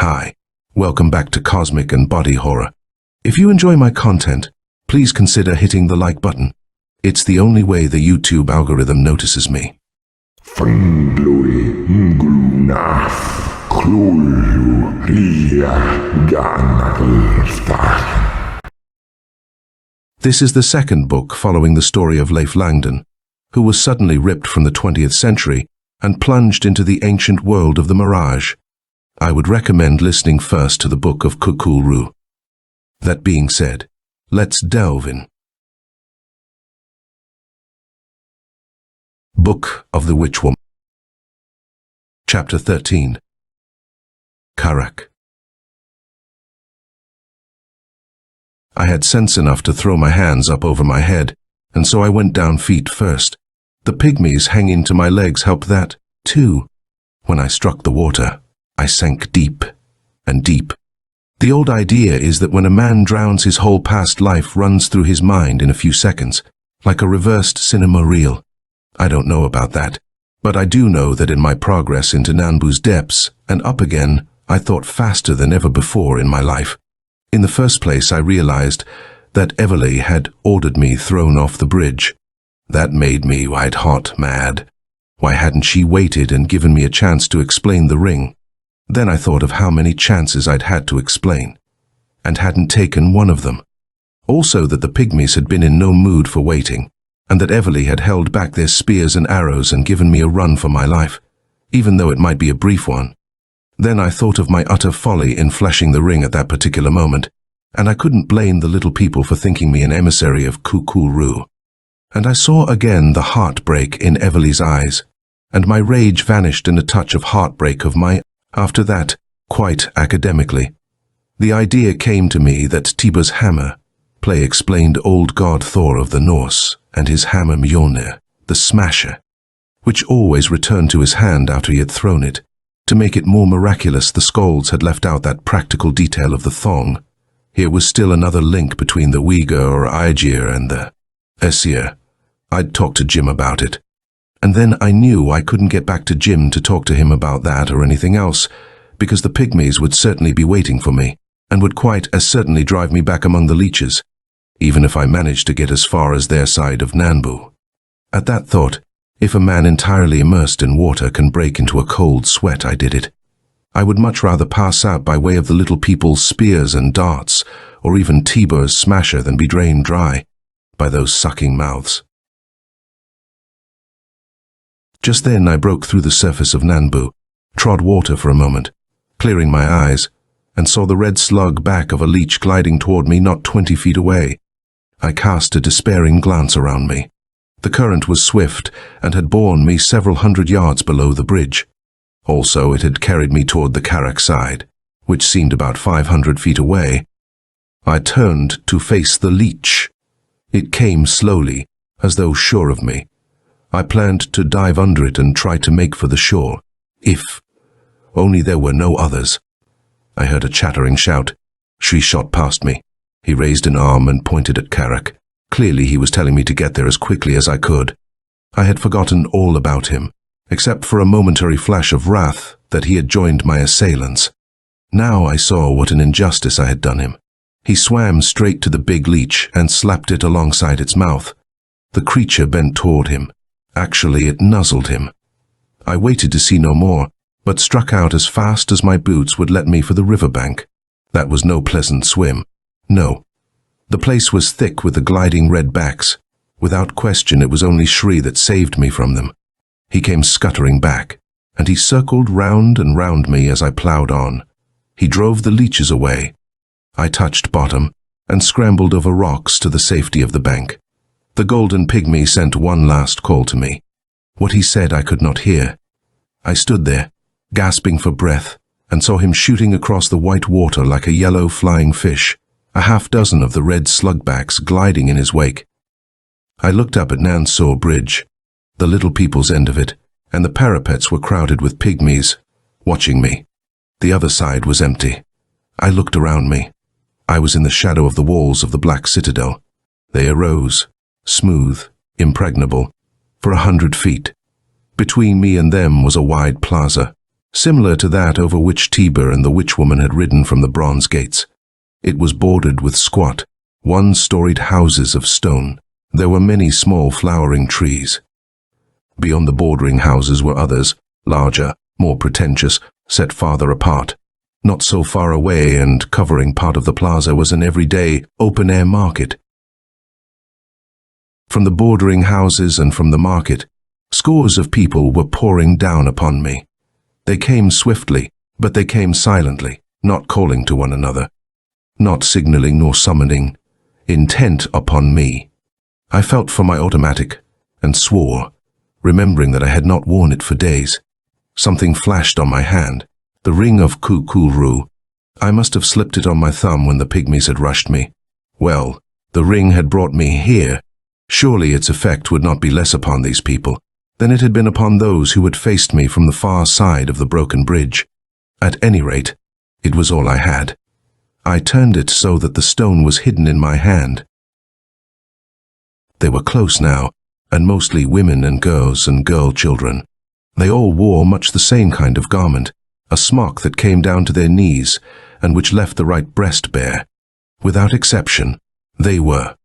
Hi, welcome back to Cosmic and Body Horror. If you enjoy my content, please consider hitting the like button. It's the only way the YouTube algorithm notices me. This is the second book following the story of Leif Langdon, who was suddenly ripped from the 20th century and plunged into the ancient world of the Mirage. I would recommend listening first to the book of Khalk'ru. That being said, let's delve in. Book of the Witch Woman. Chapter 13. Khalk'ru. I had sense enough to throw my hands up over my head, and so I went down feet first. The pygmies hanging to my legs helped that, too. When I struck the water, I sank deep and deep. The old idea is that when a man drowns, his whole past life runs through his mind in a few seconds, like a reversed cinema reel. I don't know about that, but I do know that in my progress into Nanbu's depths and up again, I thought faster than ever before in my life. In the first place, I realized that Everly had ordered me thrown off the bridge. That made me white-hot mad. Why hadn't she waited and given me a chance to explain the ring? Then I thought of how many chances I'd had to explain, and hadn't taken one of them. Also that the pygmies had been in no mood for waiting, and that Everly had held back their spears and arrows and given me a run for my life, even though it might be a brief one. Then I thought of my utter folly in fleshing the ring at that particular moment, and I couldn't blame the little people for thinking me an emissary of Khalk'ru. And I saw again the heartbreak in Everly's eyes, and my rage vanished in a touch of heartbreak of my. After that, quite academically, the idea came to me that Tiber's hammer play explained old god Thor of the Norse and his hammer Mjolnir, the smasher, which always returned to his hand after he had thrown it. To make it more miraculous, the Skalds had left out that practical detail of the thong. Here was still another link between the Uyghur or Aegir and the Aesir. I'd talked to Jim about it. And then I knew I couldn't get back to Jim to talk to him about that or anything else, because the pygmies would certainly be waiting for me, and would quite as certainly drive me back among the leeches, even if I managed to get as far as their side of Nanbu. At that thought, if a man entirely immersed in water can break into a cold sweat, I did it. I would much rather pass out by way of the little people's spears and darts, or even Tiber's smasher, than be drained dry by those sucking mouths. Just then I broke through the surface of Nanbu, trod water for a moment, clearing my eyes, and saw the red slug back of a leech gliding toward me not 20 feet away. I cast a despairing glance around me. The current was swift and had borne me several hundred yards below the bridge. Also, it had carried me toward the Khalk'ru side, which seemed about 500 feet away. I turned to face the leech. It came slowly, as though sure of me. I planned to dive under it and try to make for the shore, if only there were no others. I heard a chattering shout. She shot past me. He raised an arm and pointed at Khalk'ru. Clearly he was telling me to get there as quickly as I could. I had forgotten all about him, except for a momentary flash of wrath that he had joined my assailants. Now I saw what an injustice I had done him. He swam straight to the big leech and slapped it alongside its mouth. The creature bent toward him. Actually, it nuzzled him. I waited to see no more, but struck out as fast as my boots would let me for the riverbank. That was no pleasant swim. No. The place was thick with the gliding red backs. Without question, it was only Shri that saved me from them. He came scuttering back, and he circled round and round me as I ploughed on. He drove the leeches away. I touched bottom and scrambled over rocks to the safety of the bank. The golden pygmy sent one last call to me. What he said I could not hear. I stood there, gasping for breath, and saw him shooting across the white water like a yellow flying fish, a half-dozen of the red slugbacks gliding in his wake. I looked up at Nansor Bridge, the little people's end of it, and the parapets were crowded with pygmies, watching me. The other side was empty. I looked around me. I was in the shadow of the walls of the black citadel. They arose, smooth, impregnable, for 100 feet. Between me and them was a wide plaza, similar to that over which Tiber and the witch-woman had ridden from the bronze gates. It was bordered with squat, one-storied houses of stone. There were many small flowering trees. Beyond the bordering houses were others, larger, more pretentious, set farther apart. Not so far away and covering part of the plaza was an everyday, open-air market. From the bordering houses and from the market, scores of people were pouring down upon me. They came swiftly, but they came silently, not calling to one another, not signaling nor summoning, intent upon me. I felt for my automatic and swore, remembering that I had not worn it for days. Something flashed on my hand, the ring of Khalk'ru. I must have slipped it on my thumb when the pygmies had rushed me. Well, the ring had brought me here. Surely its effect would not be less upon these people than it had been upon those who had faced me from the far side of the broken bridge. At any rate, it was all I had. I turned it so that the stone was hidden in my hand. They were close now, and mostly women and girl children. They all wore much the same kind of garment, a smock that came down to their knees and which left the right breast bare. Without exception, they were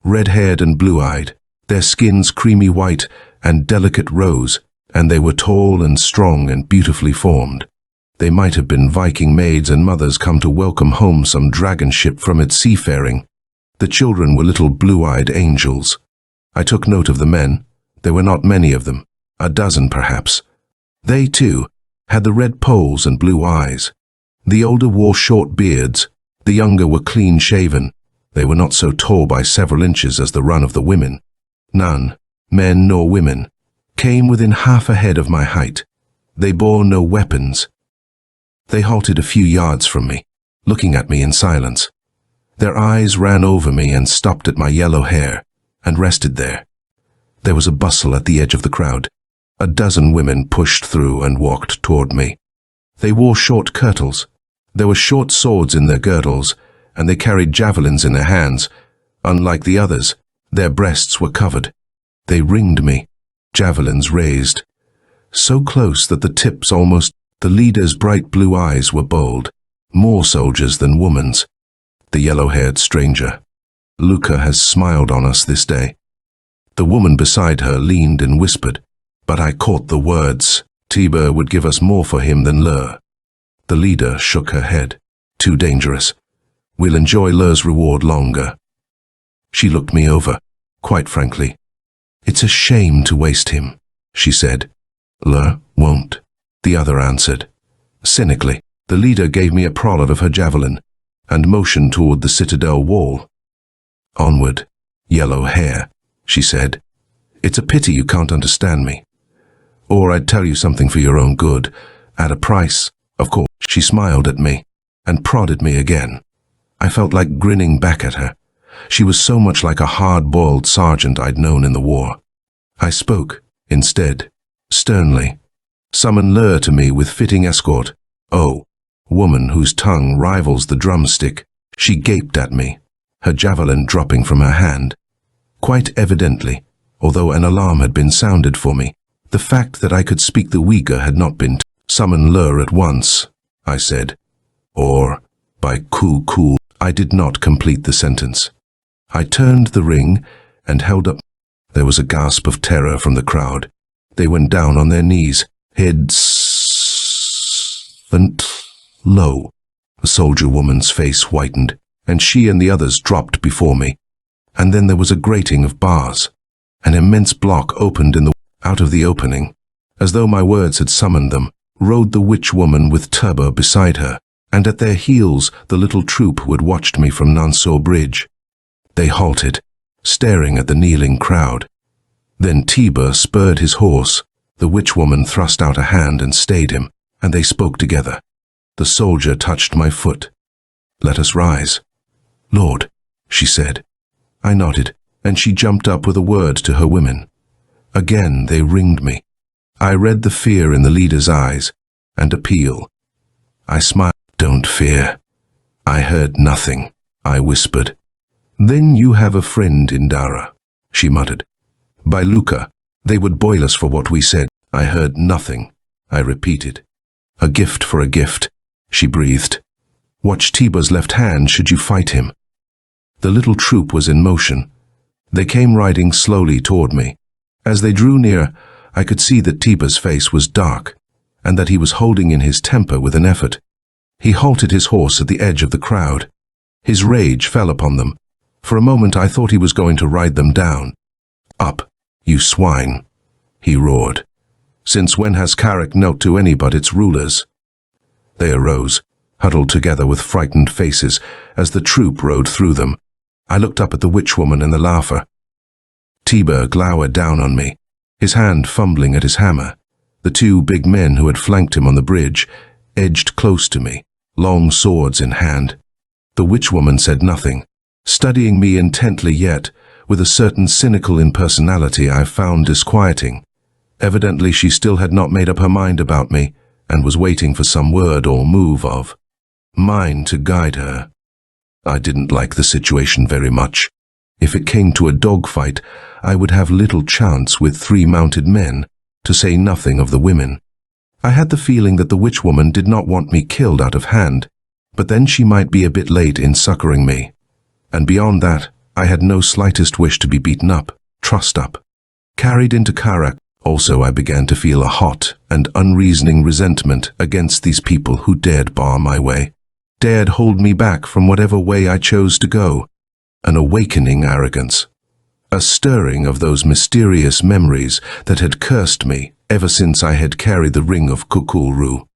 red-haired and blue-eyed, their skins creamy white and delicate rose, and they were tall and strong and beautifully formed. They might have been Viking maids and mothers come to welcome home some dragon ship from its seafaring. The children were little blue-eyed angels. I took note of the men. There were not many of them, a dozen perhaps. They, too, had the red poles and blue eyes. The older wore short beards. The younger were clean-shaven. They were not so tall by several inches as the run of the women. None, men nor women, came within half a head of my height. They bore no weapons. They halted a few yards from me, looking at me in silence. Their eyes ran over me and stopped at my yellow hair, and rested there. There was a bustle at the edge of the crowd. A dozen women pushed through and walked toward me. They wore short kirtles. There were short swords in their girdles, and they carried javelins in their hands. Unlike the others, their breasts were covered. They ringed me, javelins raised, so close that the tips almost. The leader's bright blue eyes were bold, more soldiers than woman's. The yellow-haired stranger. Luca has smiled on us this day. The woman beside her leaned and whispered, but I caught the words. Tiber would give us more for him than Lur. The leader shook her head. Too dangerous. We'll enjoy Lur's reward longer. She looked me over, quite frankly. It's a shame to waste him, she said. Lur won't, the other answered. Cynically, the leader gave me a prod of her javelin and motioned toward the citadel wall. Onward, yellow hair, she said. It's a pity you can't understand me. Or I'd tell you something for your own good, at a price, of course. She smiled at me and prodded me again. I felt like grinning back at her. She was so much like a hard-boiled sergeant I'd known in the war. I spoke, instead, sternly. Summon Lur to me with fitting escort. Oh, woman whose tongue rivals the drumstick. She gaped at me, her javelin dropping from her hand. Quite evidently, although an alarm had been sounded for me, the fact that I could speak the Uyghur had not been. Summon Lur at once, I said. Or, by Khalk'ru. I did not complete the sentence. I turned the ring and held up. There was a gasp of terror from the crowd. They went down on their knees, heads bent low. The soldier woman's face whitened, and she and the others dropped before me. And then there was a grating of bars. An immense block opened out of the opening. As though my words had summoned them, rode the witch woman with Turbo beside her, and at their heels the little troop who had watched me from Nansor Bridge. They halted, staring at the kneeling crowd. Then Tiber spurred his horse. The witch woman thrust out a hand and stayed him, and they spoke together. The soldier touched my foot. Let us rise. Lord, she said. I nodded, and she jumped up with a word to her women. Again they ringed me. I read the fear in the leader's eyes, and appeal. I smiled. Don't fear. I heard nothing, I whispered. Then you have a friend in Dara, she muttered. By Luca, they would boil us for what we said. I heard nothing, I repeated. A gift for a gift, she breathed. Watch Tiba's left hand should you fight him. The little troop was in motion. They came riding slowly toward me. As they drew near, I could see that Tiba's face was dark, and that he was holding in his temper with an effort. He halted his horse at the edge of the crowd. His rage fell upon them. For a moment I thought he was going to ride them down. Up, you swine, he roared. Since when has Khalk'ru knelt to any but its rulers? They arose, huddled together with frightened faces as the troop rode through them. I looked up at the witch-woman and the laugher. Tiba glowered down on me, his hand fumbling at his hammer. The two big men who had flanked him on the bridge edged close to me, long swords in hand. The witch-woman said nothing, studying me intently yet with a certain cynical impersonality I found disquieting. Evidently she still had not made up her mind about me and was waiting for some word or move of mine to guide her. I didn't like the situation very much. If it came to a dogfight, I would have little chance with 3 mounted men, to say nothing of the women. I had the feeling that the witch-woman did not want me killed out of hand, but then she might be a bit late in succoring me. And beyond that, I had no slightest wish to be beaten up, trussed up. Carried into Khalk'ru, also I began to feel a hot and unreasoning resentment against these people who dared bar my way, dared hold me back from whatever way I chose to go. An awakening arrogance. A stirring of those mysterious memories that had cursed me ever since I had carried the ring of Kthulhu.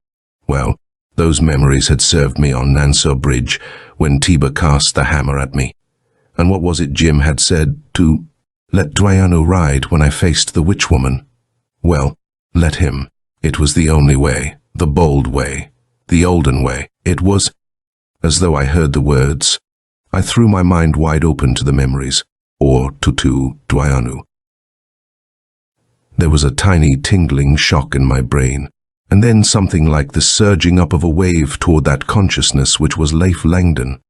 Well, those memories had served me on Nansur Bridge when Tiba cast the hammer at me. And what was it Jim had said to let Dwayanu ride when I faced the witch-woman? Well, let him. It was the only way, the bold way, the olden way. It was as though I heard the words. I threw my mind wide open to the memories, or to Dwayanu. There was a tiny tingling shock in my brain, and then something like the surging up of a wave toward that consciousness which was Leif Langdon.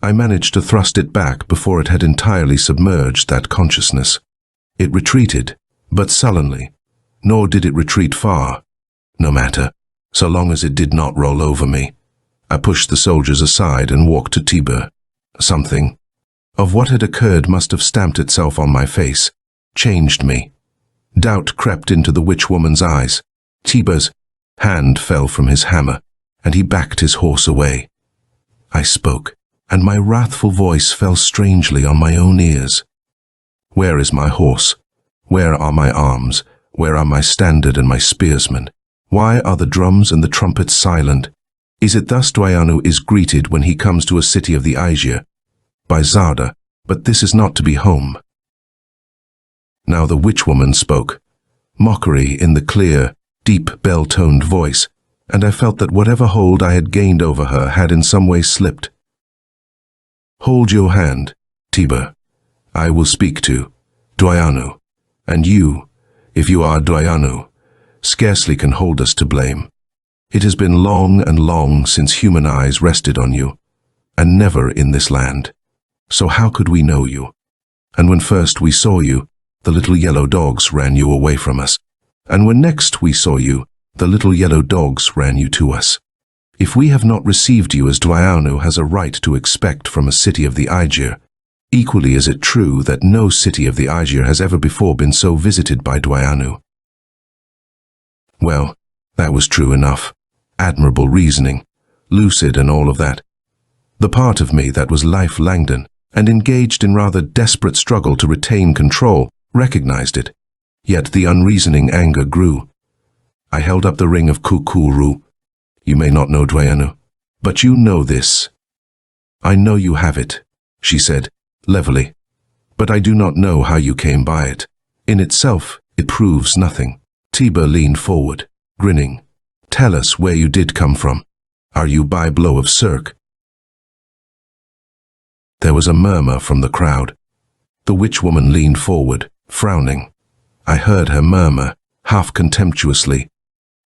I managed to thrust it back before it had entirely submerged that consciousness. It retreated, but sullenly, nor did it retreat far. No matter, so long as it did not roll over me. I pushed the soldiers aside and walked to Tiba. Something of what had occurred must have stamped itself on my face, changed me. Doubt crept into the witch-woman's eyes. Tiba's hand fell from his hammer, and he backed his horse away. I spoke, and my wrathful voice fell strangely on my own ears. Where is my horse? Where are my arms? Where are my standard and my spearsmen? Why are the drums and the trumpets silent? Is it thus Dwayanu is greeted when he comes to a city of the Aegir? By Zarda, but this is not to be home. Now the witch-woman spoke, mockery in the clear, deep bell-toned voice, and I felt that whatever hold I had gained over her had in some way slipped. Hold your hand, Tiba. I will speak to Dwayanu, and you, if you are Dwayanu, scarcely can hold us to blame. It has been long and long since human eyes rested on you, and never in this land. So how could we know you? And when first we saw you, the little yellow dogs ran you away from us. And when next we saw you, the little yellow dogs ran you to us. If we have not received you as Dwayanu has a right to expect from a city of the Aegir, equally is it true that no city of the Aegir has ever before been so visited by Dwayanu. Well, that was true enough. Admirable reasoning, lucid and all of that. The part of me that was Leif Langdon, and engaged in rather desperate struggle to retain control, recognized it. Yet the unreasoning anger grew. I held up the ring of Kthulhu. You may not know Dwayanu, but you know this. I know you have it, she said, levelly, but I do not know how you came by it. In itself, it proves nothing. Tiba leaned forward, grinning. Tell us where you did come from. Are you by blow of Cirque? There was a murmur from the crowd. The witch-woman leaned forward, frowning. I heard her murmur, half contemptuously.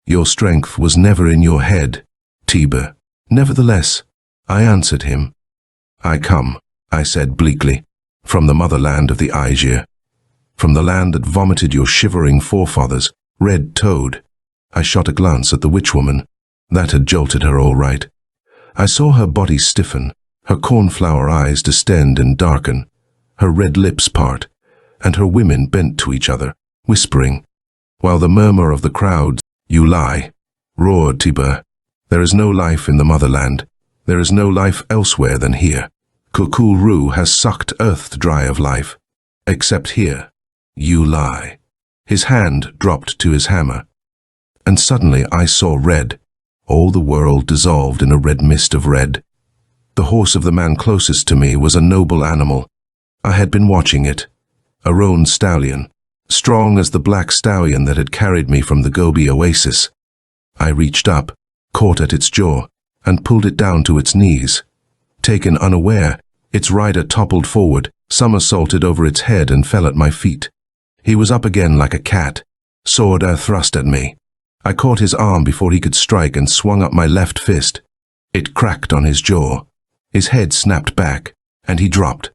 Your strength was never in your head, Tiba. Nevertheless, I answered him. I come, I said bleakly, from the motherland of the Aegir. From the land that vomited your shivering forefathers, red-toed. I shot a glance at the witch-woman. That had jolted her all right. I saw her body stiffen, her cornflower eyes distend and darken, her red lips part, and her women bent to each other, whispering, while the murmur of the crowd, "You lie," roared Tiber. "There is no life in the motherland. There is no life elsewhere than here. Khalk'ru has sucked earth dry of life. Except here. You lie." His hand dropped to his hammer. And suddenly I saw red. All the world dissolved in a red mist of red. The horse of the man closest to me was a noble animal. I had been watching it. A roan stallion, strong as the black stallion that had carried me from the Gobi oasis. I reached up, caught at its jaw, and pulled it down to its knees. Taken unaware, its rider toppled forward, somersaulted over its head and fell at my feet. He was up again like a cat, sword thrust at me. I caught his arm before he could strike and swung up my left fist. It cracked on his jaw. His head snapped back, and he dropped.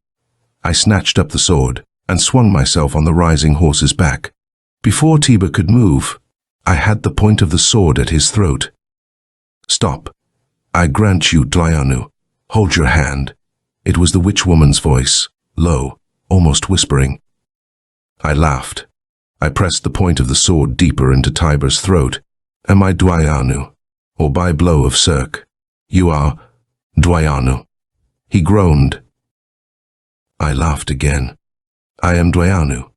I snatched up the sword and swung myself on the rising horse's back. Before Tiber could move, I had the point of the sword at his throat. "Stop. I grant you Dwayanu. Hold your hand." It was the witch woman's voice, low, almost whispering. I laughed. I pressed the point of the sword deeper into Tiber's throat. "Am I Dwayanu, or by blow of Cirque? You are Dwayanu." He groaned. I laughed again. "I am Dwayanu.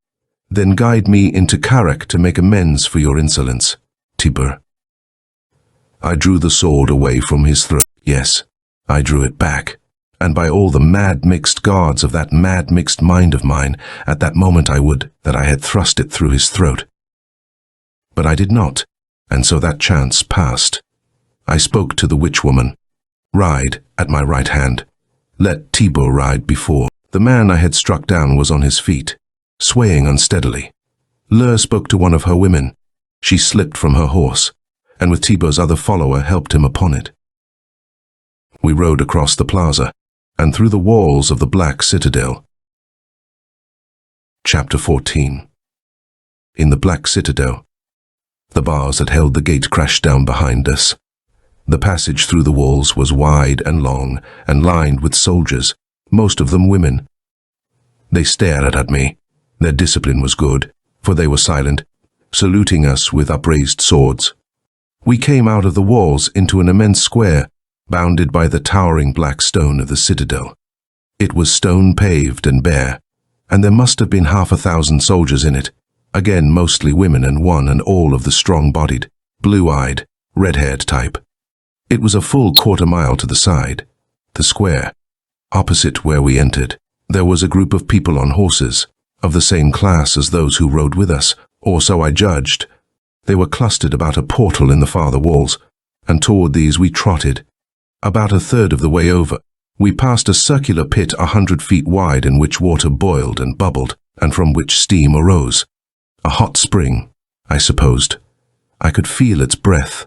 Then guide me into Khalk'ru to make amends for your insolence, Tiber." I drew the sword away from his throat. Yes, I drew it back. And by all the mad mixed gods of that mad mixed mind of mine, at that moment I would that I had thrust it through his throat. But I did not, and so that chance passed. I spoke to the witch woman. "Ride at my right hand. Let Tiber ride before." The man I had struck down was on his feet, swaying unsteadily. Lur spoke to one of her women. She slipped from her horse, and with Tiber's other follower helped him upon it. We rode across the plaza, and through the walls of the Black Citadel. Chapter 14. In the Black Citadel, the bars that held the gate crashed down behind us. The passage through the walls was wide and long, and lined with soldiers, most of them women. They stared at me. Their discipline was good, for they were silent, saluting us with upraised swords. We came out of the walls into an immense square, bounded by the towering black stone of the citadel. It was stone-paved and bare, and there must have been 1,000 soldiers in it, again mostly women and one and all of the strong-bodied, blue-eyed, red-haired type. It was a full quarter-mile to the side, the square. Opposite where we entered, there was a group of people on horses, of the same class as those who rode with us, or so I judged. They were clustered about a portal in the farther walls, and toward these we trotted. About a third of the way over, we passed a circular pit 100 feet wide in which water boiled and bubbled, and from which steam arose. A hot spring, I supposed. I could feel its breath.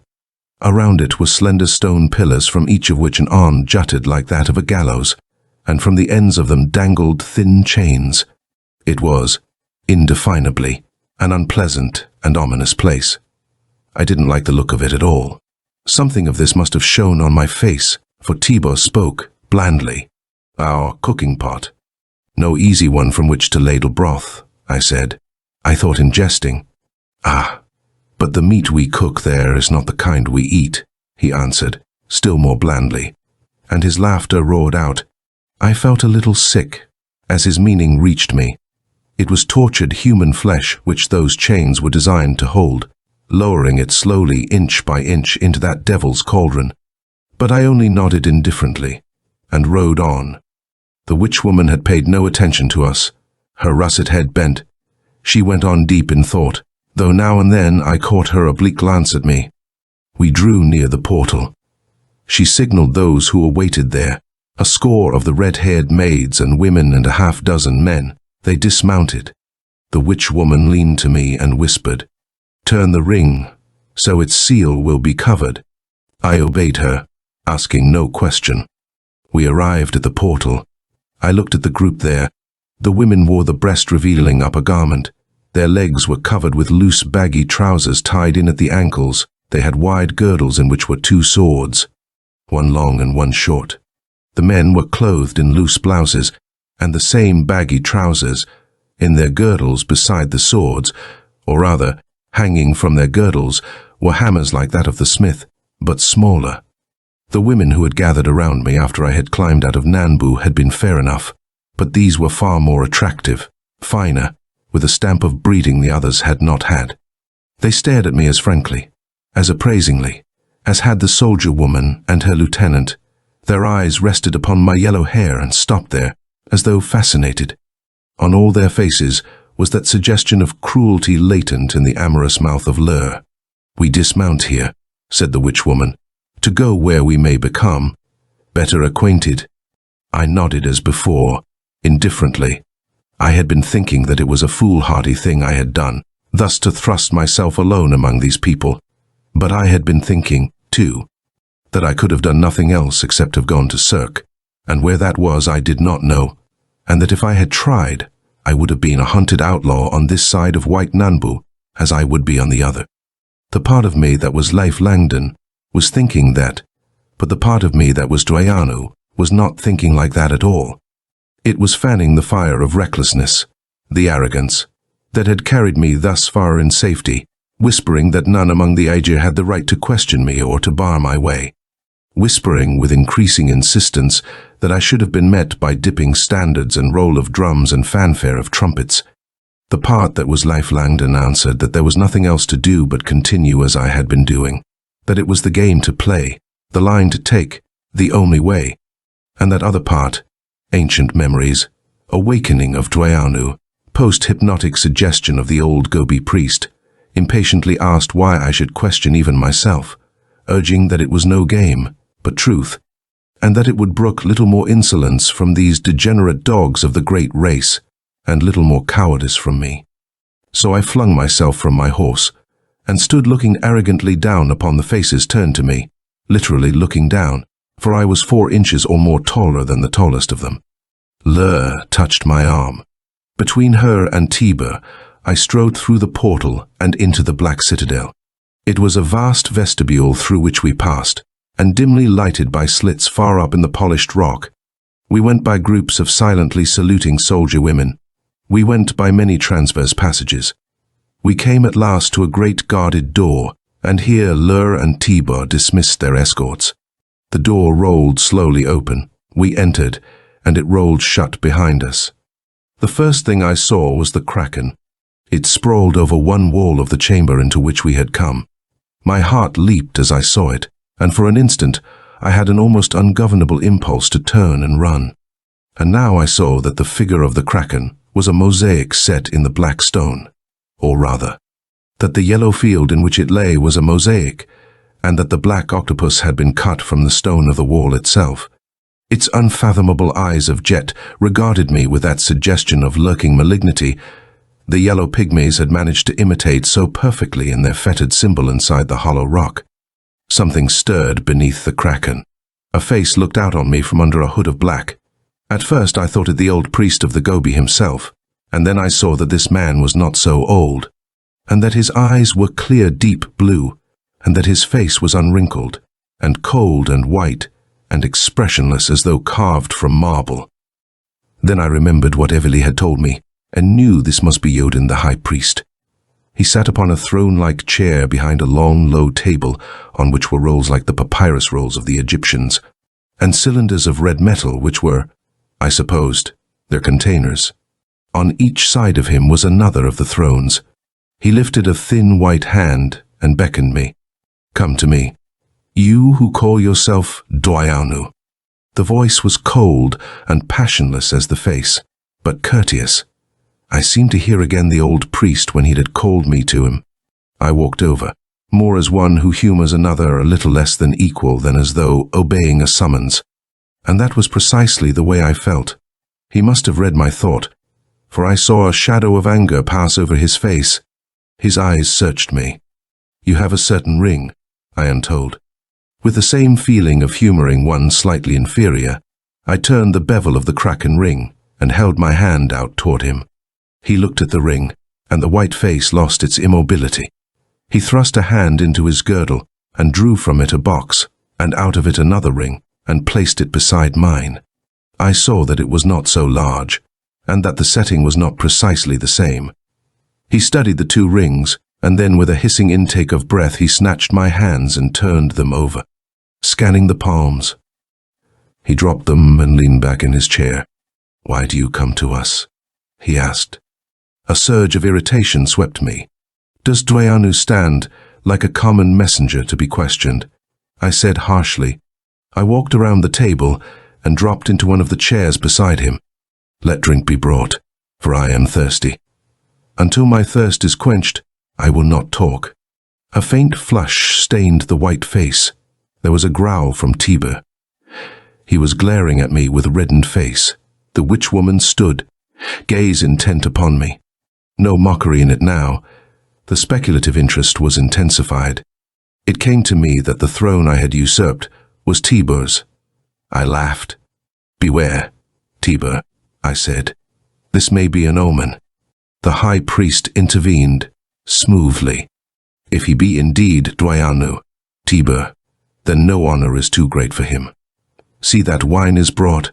Around it were slender stone pillars from each of which an arm jutted like that of a gallows, and from the ends of them dangled thin chains. It was, indefinably, an unpleasant and ominous place. I didn't like the look of it at all. Something of this must have shown on my face, for Tiber spoke, blandly. "Our cooking pot. No easy one from which to ladle broth," I said. I thought in jesting. "Ah, but the meat we cook there is not the kind we eat," he answered, still more blandly, and his laughter roared out. I felt a little sick, as his meaning reached me. It was tortured human flesh which those chains were designed to hold, lowering it slowly inch by inch into that devil's cauldron. But I only nodded indifferently, and rode on. The witch woman had paid no attention to us, her russet head bent. She went on deep in thought, though now and then I caught her oblique glance at me. We drew near the portal. She signaled those who awaited there, a score of the red-haired maids and women and a half-dozen men. They dismounted. The witch woman leaned to me and whispered, "Turn the ring, so its seal will be covered." I obeyed her, asking no question. We arrived at the portal. I looked at the group there. The women wore the breast-revealing upper garment. Their legs were covered with loose baggy trousers tied in at the ankles, They had wide girdles in which were 2 swords, one long and one short. The men were clothed in loose blouses and the same baggy trousers. In their girdles beside the swords, or rather, hanging from their girdles, were hammers like that of the smith, but smaller. The women who had gathered around me after I had climbed out of Nanbu had been fair enough, but these were far more attractive, finer, with a stamp of breeding the others had not had. They stared at me as frankly, as appraisingly, as had the soldier woman and her lieutenant. Their eyes rested upon my yellow hair and stopped there, as though fascinated. On all their faces was that suggestion of cruelty latent in the amorous mouth of Lur. "We dismount here," said the witch woman, "to go where we may become better acquainted." I nodded as before, indifferently. I had been thinking that it was a foolhardy thing I had done, thus to thrust myself alone among these people. But I had been thinking, too, that I could have done nothing else except have gone to Cirque, and where that was I did not know, and that if I had tried, I would have been a hunted outlaw on this side of White Nanbu, as I would be on the other. The part of me that was Leif Langdon was thinking that, but the part of me that was Dwayanu was not thinking like that at all. It was fanning the fire of recklessness, the arrogance, that had carried me thus far in safety, whispering that none among the Aegir had the right to question me or to bar my way, whispering with increasing insistence that I should have been met by dipping standards and roll of drums and fanfare of trumpets. The part that was Leif Langdon answered that there was nothing else to do but continue as I had been doing, that it was the game to play, the line to take, the only way, and that other part, ancient memories, awakening of Dwayanu, post-hypnotic suggestion of the old Gobi priest, impatiently asked why I should question even myself, urging that it was no game, but truth, and that it would brook little more insolence from these degenerate dogs of the great race, and little more cowardice from me. So I flung myself from my horse, and stood looking arrogantly down upon the faces turned to me, literally looking down, for I was 4 inches or more taller than the tallest of them. Lur touched my arm. Between her and Tiber, I strode through the portal and into the Black Citadel. It was a vast vestibule through which we passed, and dimly lighted by slits far up in the polished rock. We went by groups of silently saluting soldier women. We went by many transverse passages. We came at last to a great guarded door, and here Lur and Tiber dismissed their escorts. The door rolled slowly open. We entered, and it rolled shut behind us. The first thing I saw was the Kraken. It sprawled over one wall of the chamber into which we had come. My heart leaped as I saw it, and for an instant I had an almost ungovernable impulse to turn and run. And now I saw that the figure of the Kraken was a mosaic set in the black stone, or rather, that the yellow field in which it lay was a mosaic, and that the black octopus had been cut from the stone of the wall itself. Its unfathomable eyes of jet regarded me with that suggestion of lurking malignity the yellow pygmies had managed to imitate so perfectly in their fetid symbol inside the hollow rock. Something stirred beneath the Kraken. A face looked out on me from under a hood of black. At first I thought it the old priest of the Gobi himself, and then I saw that this man was not so old, and that his eyes were clear deep blue, and that his face was unwrinkled, and cold and white, and expressionless as though carved from marble. Then I remembered what Evely had told me, and knew this must be Yodin the high priest. He sat upon a throne-like chair behind a long, low table on which were rolls like the papyrus rolls of the Egyptians, and cylinders of red metal which were, I supposed, their containers. On each side of him was another of the thrones. He lifted a thin white hand and beckoned me. "Come to me, you who call yourself Dwayanu." The voice was cold and passionless as the face, but courteous. I seemed to hear again the old priest when he had called me to him. I walked over, more as one who humors another a little less than equal than as though obeying a summons. And that was precisely the way I felt. He must have read my thought, for I saw a shadow of anger pass over his face. His eyes searched me. "You have a certain ring," I am told. With the same feeling of humoring one slightly inferior, I turned the bevel of the Kraken ring and held my hand out toward him. He looked at the ring, and the white face lost its immobility. He thrust a hand into his girdle and drew from it a box, and out of it another ring, and placed it beside mine. I saw that it was not so large, and that the setting was not precisely the same. He studied the two rings, and then with a hissing intake of breath he snatched my hands and turned them over, scanning the palms. He dropped them and leaned back in his chair. "Why do you come to us?" he asked. A surge of irritation swept me. "Does Dwayanu stand like a common messenger to be questioned?" I said harshly. I walked around the table and dropped into one of the chairs beside him. "Let drink be brought, for I am thirsty. Until my thirst is quenched, I will not talk." A faint flush stained the white face. There was a growl from Tiber. He was glaring at me with reddened face. The witch woman stood, gaze intent upon me. No mockery in it now. The speculative interest was intensified. It came to me that the throne I had usurped was Tiber's. I laughed. "Beware, Tiber," I said. "This may be an omen." The high priest intervened, smoothly. "If he be indeed Dwayanu, Tiber, then no honor is too great for him. See that wine is brought."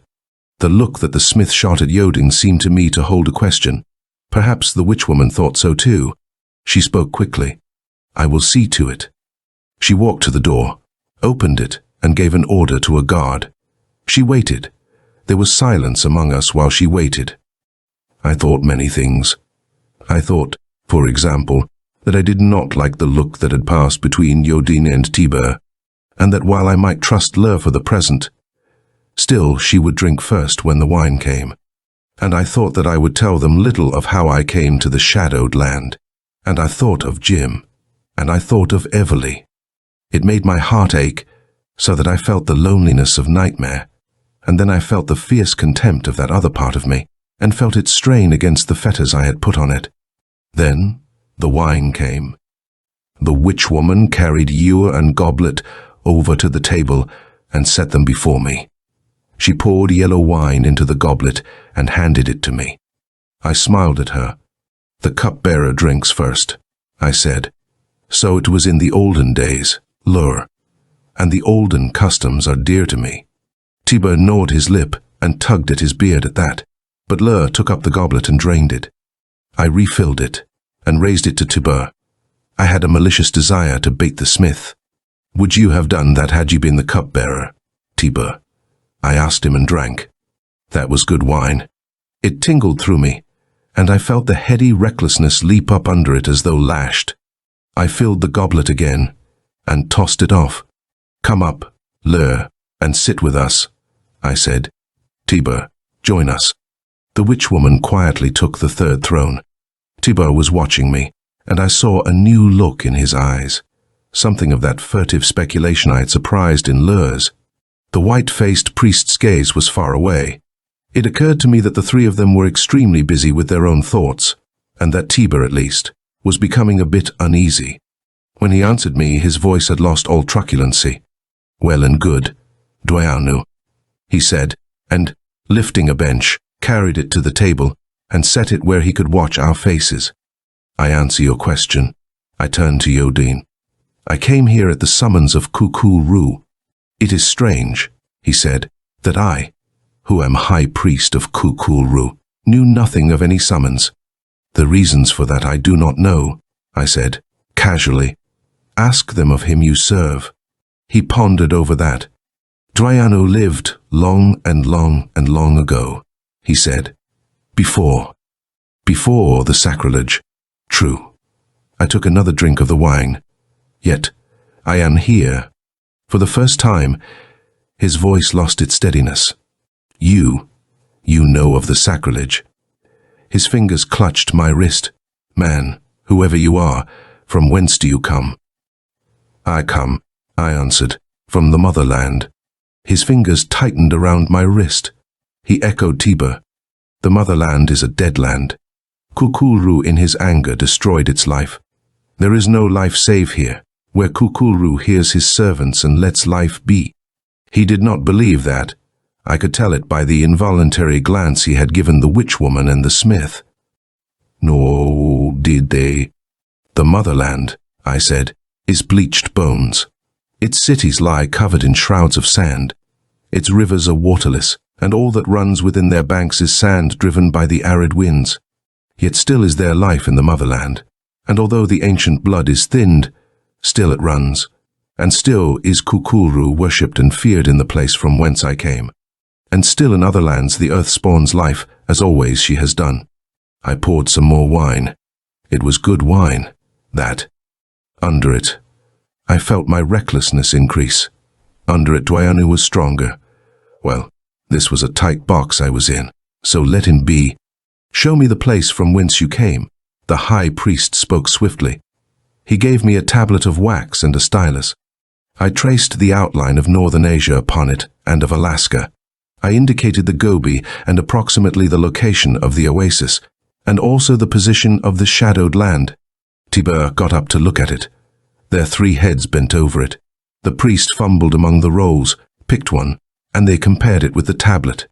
The look that the smith shot at Yodin seemed to me to hold a question. Perhaps the witchwoman thought so too. She spoke quickly. "I will see to it." She walked to the door, opened it, and gave an order to a guard. She waited. There was silence among us while she waited. I thought many things. I thought, for example, that I did not like the look that had passed between Yodin and Tiber, and that while I might trust Lur for the present, still she would drink first when the wine came. And I thought that I would tell them little of how I came to the shadowed land. And I thought of Jim, and I thought of Everly. It made my heart ache, so that I felt the loneliness of nightmare, and then I felt the fierce contempt of that other part of me, and felt it strain against the fetters I had put on it. Then the wine came. The witch-woman carried ewer and goblet over to the table and set them before me. She poured yellow wine into the goblet and handed it to me. I smiled at her. "The cupbearer drinks first," I said. "So it was in the olden days, Lur, and the olden customs are dear to me." Tiber gnawed his lip and tugged at his beard at that, but Lur took up the goblet and drained it. I refilled it and raised it to Tiber. I had a malicious desire to bait the smith. "Would you have done that had you been the cupbearer, Tiber?" I asked him and drank. That was good wine. It tingled through me, and I felt the heady recklessness leap up under it as though lashed. I filled the goblet again and tossed it off. "Come up, Lur, and sit with us," I said. "Tiber, join us." The witch-woman quietly took the third throne. Tiber was watching me, and I saw a new look in his eyes, something of that furtive speculation I had surprised in Lur's. The white-faced priest's gaze was far away. It occurred to me that the three of them were extremely busy with their own thoughts, and that Tiber, at least, was becoming a bit uneasy. When he answered me, his voice had lost all truculency. "Well and good, Dwayanu," he said, and, lifting a bench, carried it to the table and set it where he could watch our faces. "I answer your question." I turned to Yodin. "I came here at the summons of Khalk'ru. It is strange," he said, "that I, who am High Priest of Khalk'ru, knew nothing of any summons." "The reasons for that I do not know," I said, casually. "Ask them of him you serve." He pondered over that. "Dwayanu lived long and long and long ago," he said. Before the sacrilege." "True." I took another drink of the wine. "Yet, I am here." For the first time, his voice lost its steadiness. You know of the sacrilege." His fingers clutched my wrist. "Man, whoever you are, from whence do you come?" "I come," I answered, "from the motherland." His fingers tightened around my wrist. He echoed Tiber. "The motherland is a dead land. Khalk'ru in his anger destroyed its life. There is no life save here, where Khalk'ru hears his servants and lets life be." He did not believe that. I could tell it by the involuntary glance he had given the witch-woman and the smith. "Nor did they." "The motherland," I said, is bleached bones. Its cities lie covered in shrouds of sand. Its rivers are waterless, and all that runs within their banks is sand driven by the arid winds. Yet still is there life in the motherland, and although the ancient blood is thinned, still it runs, and still is Cthulhu worshipped and feared in the place from whence I came. And still in other lands the earth spawns life, as always she has done. I poured some more wine. It was good wine, that. Under it, I felt my recklessness increase. Under it, Dwayanu was stronger. Well, this was a tight box I was in, so let him be. Show me the place from whence you came. The high priest spoke swiftly. He gave me a tablet of wax and a stylus. I traced the outline of northern Asia upon it and of Alaska. I indicated the Gobi and approximately the location of the oasis, and also the position of the shadowed land. Tiber got up to look at it. Their 3 heads bent over it. The priest fumbled among the rolls, picked one, and they compared it with the tablet.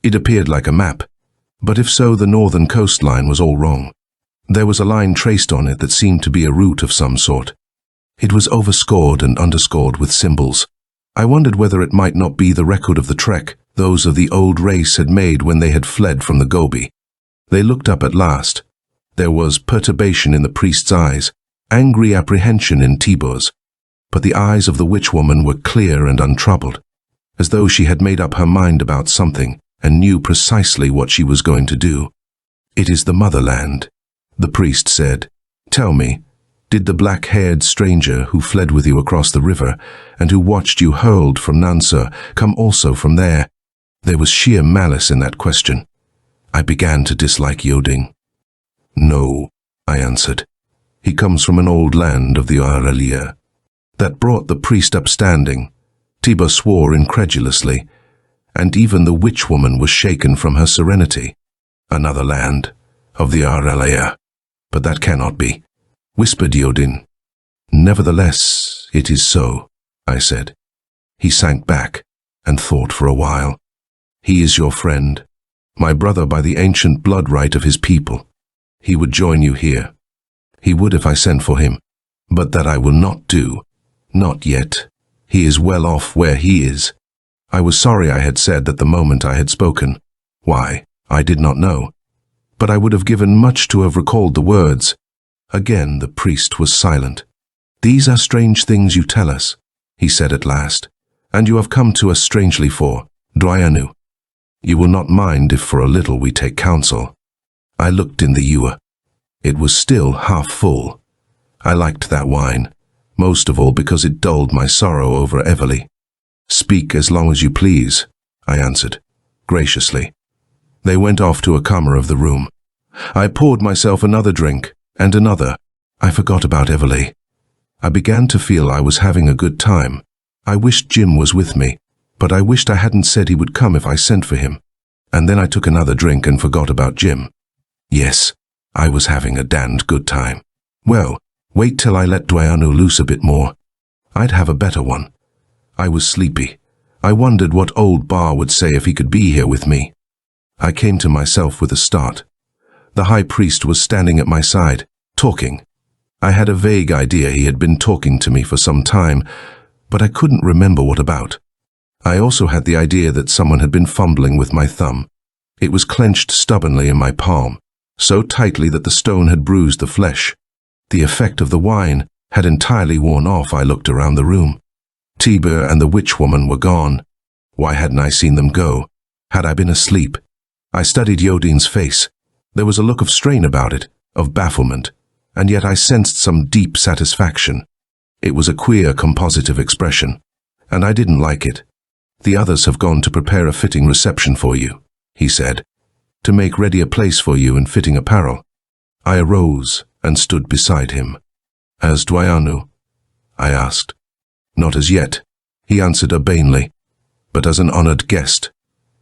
It appeared like a map, but if so, the northern coastline was all wrong. There was a line traced on it that seemed to be a route of some sort. It was overscored and underscored with symbols. I wondered whether it might not be the record of the trek those of the old race had made when they had fled from the Gobi. They looked up at last. There was perturbation in the priest's eyes, angry apprehension in Tibor's, but the eyes of the witch woman were clear and untroubled, as though she had made up her mind about something and knew precisely what she was going to do. It is the motherland, the priest said. Tell me, did the black-haired stranger who fled with you across the river and who watched you hurled from Nansur come also from there? There was sheer malice in that question. I began to dislike Yoding. No, I answered. He comes from an old land of the Aralia. That brought the priest upstanding. Tiber swore incredulously, and even the witch woman was shaken from her serenity. Another land, of the Aralia. But that cannot be, whispered Yodin. Nevertheless, it is so, I said. He sank back and thought for a while. He is your friend, my brother by the ancient blood right of his people. He would join you here. He would if I sent for him, but that I will not do. Not yet. He is well off where he is. I was sorry I had said that the moment I had spoken. Why, I did not know. But I would have given much to have recalled the words. Again the priest was silent. These are strange things you tell us, he said at last, and you have come to us strangely for, Dwayanu. You will not mind if for a little we take counsel. I looked in the ewer. It was still half full. I liked that wine, most of all because it dulled my sorrow over Everly. Speak as long as you please, I answered, graciously. They went off to a corner of the room. I poured myself another drink, and another. I forgot about Everly. I began to feel I was having a good time. I wished Jim was with me, but I wished I hadn't said he would come if I sent for him. And then I took another drink and forgot about Jim. Yes, I was having a damned good time. Well, wait till I let Dwayanu loose a bit more. I'd have a better one. I was sleepy. I wondered what old Bar would say if he could be here with me. I came to myself with a start. The high priest was standing at my side, talking. I had a vague idea he had been talking to me for some time, but I couldn't remember what about. I also had the idea that someone had been fumbling with my thumb. It was clenched stubbornly in my palm, so tightly that the stone had bruised the flesh. The effect of the wine had entirely worn off. I looked around the room. Tiber and the witch woman were gone. Why hadn't I seen them go? Had I been asleep? I studied Yodin's face. There was a look of strain about it, of bafflement, and yet I sensed some deep satisfaction. It was a queer compositive expression, and I didn't like it. The others have gone to prepare a fitting reception for you, he said, to make ready a place for you in fitting apparel. I arose and stood beside him. As Dwayanu? I asked. Not as yet, he answered urbanely, but as an honored guest.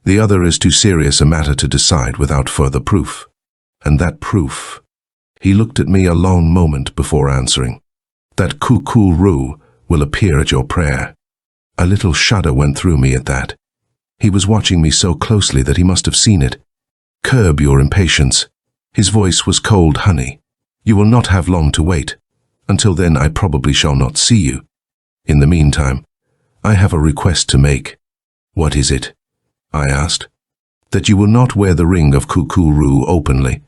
The other is too serious a matter to decide without further proof. And that proof. He looked at me a long moment before answering. That Khalk'ru will appear at your prayer. A little shudder went through me at that. He was watching me so closely that he must have seen it. Curb your impatience. His voice was cold honey. You will not have long to wait. Until then, I probably shall not see you. In the meantime, I have a request to make." "What is it?" I asked. "That you will not wear the ring of Khalk'ru openly,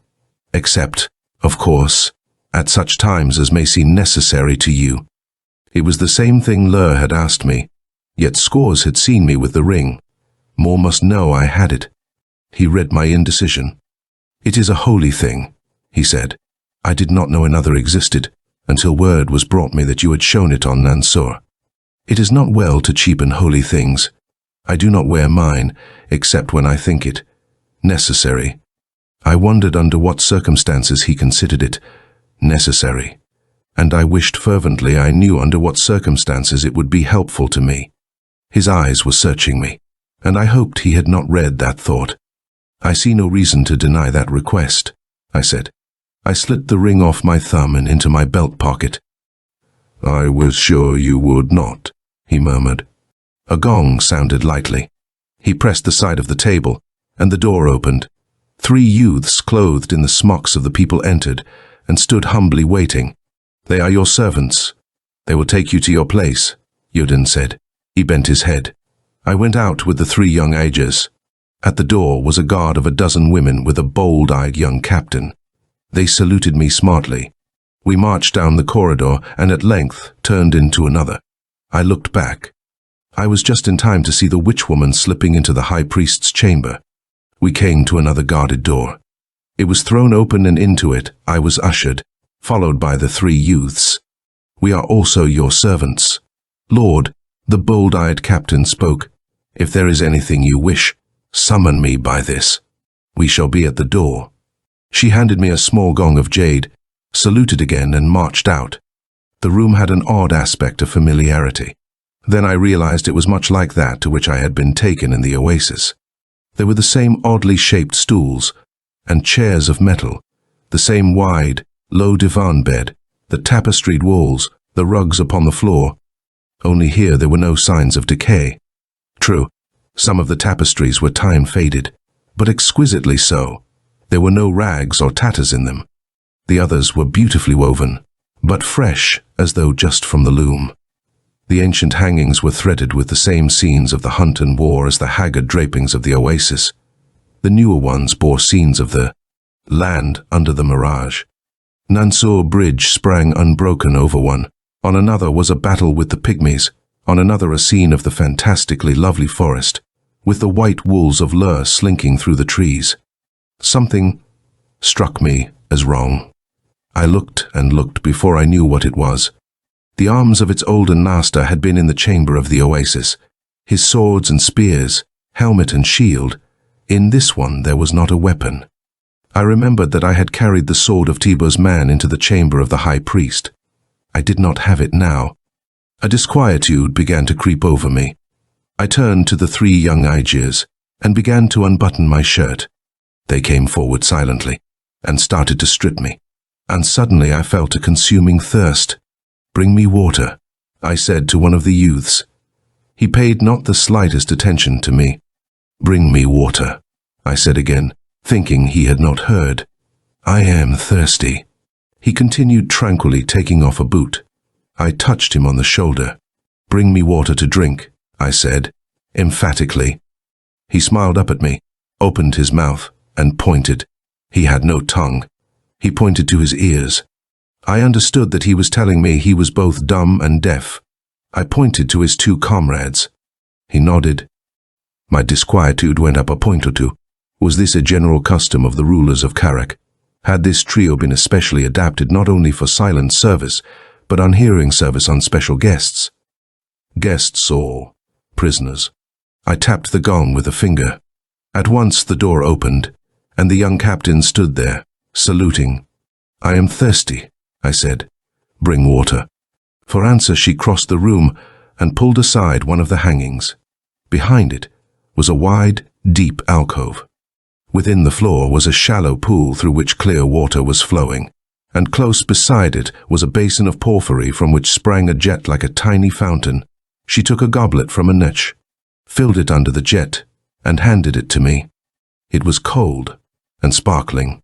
except, of course, at such times as may seem necessary to you." It was the same thing Lur had asked me, yet scores had seen me with the ring. More must know I had it. He read my indecision. "It is a holy thing," he said. "I did not know another existed, until word was brought me that you had shown it on Nansur. It is not well to cheapen holy things. I do not wear mine, except when I think it necessary." I wondered under what circumstances he considered it necessary, and I wished fervently I knew under what circumstances it would be helpful to me. His eyes were searching me, and I hoped he had not read that thought. "I see no reason to deny that request," I said. I slit the ring off my thumb and into my belt pocket. "I was sure you would not," he murmured. A gong sounded lightly. He pressed the side of the table, and the door opened. 3 youths clothed in the smocks of the people entered, and stood humbly waiting. "They are your servants. They will take you to your place," Yudin said. He bent his head. I went out with the 3 young agers. At the door was a guard of 12 women with a bold-eyed young captain. They saluted me smartly. We marched down the corridor and at length turned into another. I looked back. I was just in time to see the witch-woman slipping into the high priest's chamber. We came to another guarded door. It was thrown open, and into it I was ushered, followed by the 3 youths. "We are also your servants." "Lord," the bold-eyed captain spoke, "if there is anything you wish, summon me by this. We shall be at the door." She handed me a small gong of jade, saluted again, and marched out. The room had an odd aspect of familiarity. Then I realized it was much like that to which I had been taken in the oasis. There were the same oddly shaped stools and chairs of metal, the same wide, low divan bed, the tapestried walls, the rugs upon the floor. Only here there were no signs of decay. True, some of the tapestries were time-faded, but exquisitely so. There were no rags or tatters in them. The others were beautifully woven, but fresh as though just from the loom. The ancient hangings were threaded with the same scenes of the hunt and war as the haggard drapings of the oasis. The newer ones bore scenes of the land under the mirage. Nansur Bridge sprang unbroken over one. On another was a battle with the pygmies. On another a scene of the fantastically lovely forest, with the white wolves of Lur slinking through the trees. Something struck me as wrong. I looked and looked before I knew what it was. The arms of its older master had been in the chamber of the oasis, his swords and spears, helmet and shield. In this one there was not a weapon. I remembered that I had carried the sword of Tibur's man into the chamber of the high priest. I did not have it now. A disquietude began to creep over me. I turned to the 3 young Aegirs and began to unbutton my shirt. They came forward silently and started to strip me, and suddenly I felt a consuming thirst. "Bring me water," I said to one of the youths. He paid not the slightest attention to me. "Bring me water," I said again, thinking he had not heard. "I am thirsty." He continued tranquilly, taking off a boot. I touched him on the shoulder. "Bring me water to drink," I said, emphatically. He smiled up at me, opened his mouth, and pointed. He had no tongue. He pointed to his ears. I understood that he was telling me he was both dumb and deaf. I pointed to his 2 comrades. He nodded. My disquietude went up a point or 2. Was this a general custom of the rulers of Khalk'ru? Had this trio been especially adapted not only for silent service, but unhearing service on special guests? Guests or prisoners? I tapped the gong with a finger. At once the door opened, and the young captain stood there, saluting. "I am thirsty," I said. "Bring water." For answer she crossed the room and pulled aside one of the hangings. Behind it was a wide, deep alcove. Within the floor was a shallow pool through which clear water was flowing, and close beside it was a basin of porphyry from which sprang a jet like a tiny fountain. She took a goblet from a niche, filled it under the jet, and handed it to me. It was cold and sparkling.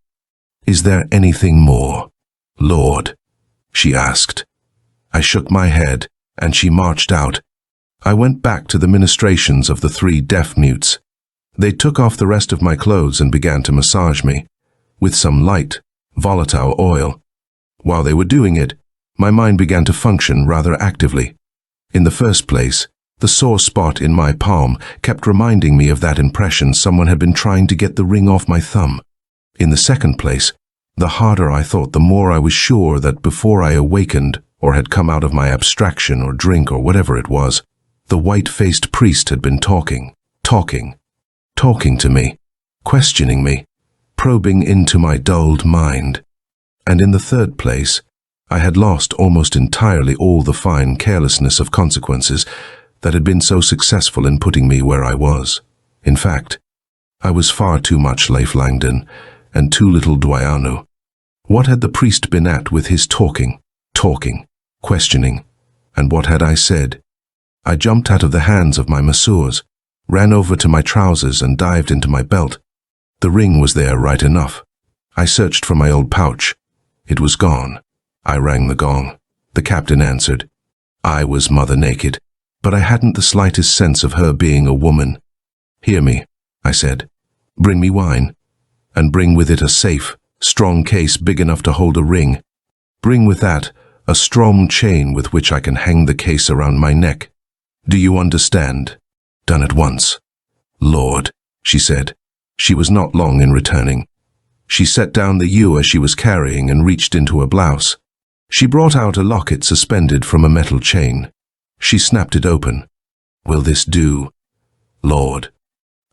"Is there anything more, Lord?" she asked. I shook my head, and she marched out. I went back to the ministrations of the 3 deaf mutes. They took off the rest of my clothes and began to massage me, with some light, volatile oil. While they were doing it, my mind began to function rather actively. In the first place, the sore spot in my palm kept reminding me of that impression someone had been trying to get the ring off my thumb. In the second place, the harder I thought, the more I was sure that before I awakened or had come out of my abstraction or drink or whatever it was, the white-faced priest had been talking to me, questioning me, probing into my dulled mind. And in the third place, I had lost almost entirely all the fine carelessness of consequences that had been so successful in putting me where I was. In fact, I was far too much Leif Langdon and too little Dwayanu. What had the priest been at with his talking, questioning, and what had I said? I jumped out of the hands of my masseurs, ran over to my trousers and dived into my belt. The ring was there right enough. I searched for my old pouch. It was gone. I rang the gong. The captain answered. I was mother naked, but I hadn't the slightest sense of her being a woman. Hear me, I said. Bring me wine, and bring with it a safe, strong case big enough to hold a ring. Bring with that a strong chain with which I can hang the case around my neck. Do you understand? Done at once. Lord, she said. She was not long in returning. She set down the ewer she was carrying and reached into her blouse. She brought out a locket suspended from a metal chain. She snapped it open. Will this do? Lord.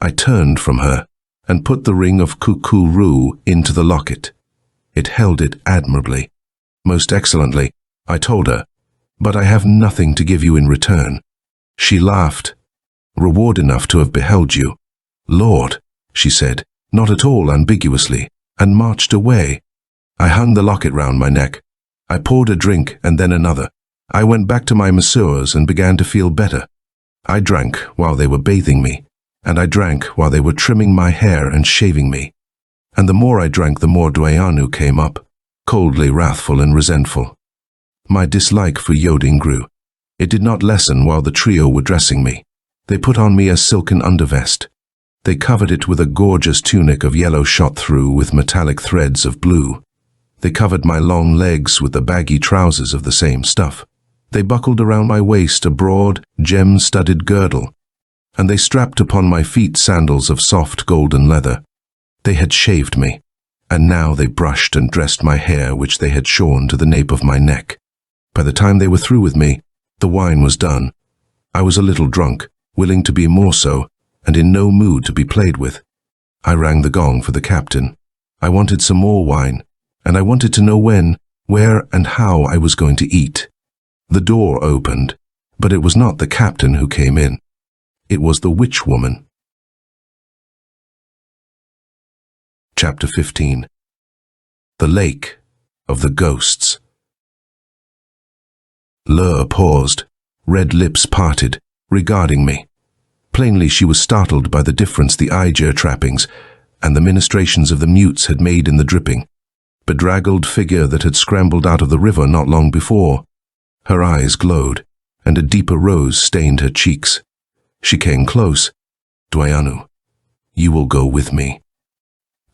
I turned from her and put the ring of Khalk'ru into the locket. It held it admirably. Most excellently, I told her, but I have nothing to give you in return. She laughed. Reward enough to have beheld you. Lord, she said, not at all ambiguously, and marched away. I hung the locket round my neck. I poured a drink and then another. I went back to my masseurs and began to feel better. I drank while they were bathing me, and I drank while they were trimming my hair and shaving me. And the more I drank, the more Dwayanu came up, coldly wrathful and resentful. My dislike for Yodin grew. It did not lessen while the trio were dressing me. They put on me a silken undervest. They covered it with a gorgeous tunic of yellow shot through with metallic threads of blue. They covered my long legs with the baggy trousers of the same stuff. They buckled around my waist a broad, gem-studded girdle, and they strapped upon my feet sandals of soft golden leather. They had shaved me, and now they brushed and dressed my hair, which they had shorn to the nape of my neck. By the time they were through with me, the wine was done. I was a little drunk, willing to be more so, and in no mood to be played with. I rang the gong for the captain. I wanted some more wine, and I wanted to know when, where, and how I was going to eat. The door opened, but it was not the captain who came in. It was the witch woman. Chapter 15. The Lake of the Ghosts. Lur paused, red lips parted, regarding me. Plainly she was startled by the difference the Ijer trappings and the ministrations of the mutes had made in the dripping, bedraggled figure that had scrambled out of the river not long before. Her eyes glowed, and a deeper rose stained her cheeks. She came close. Dwayanu, you will go with me.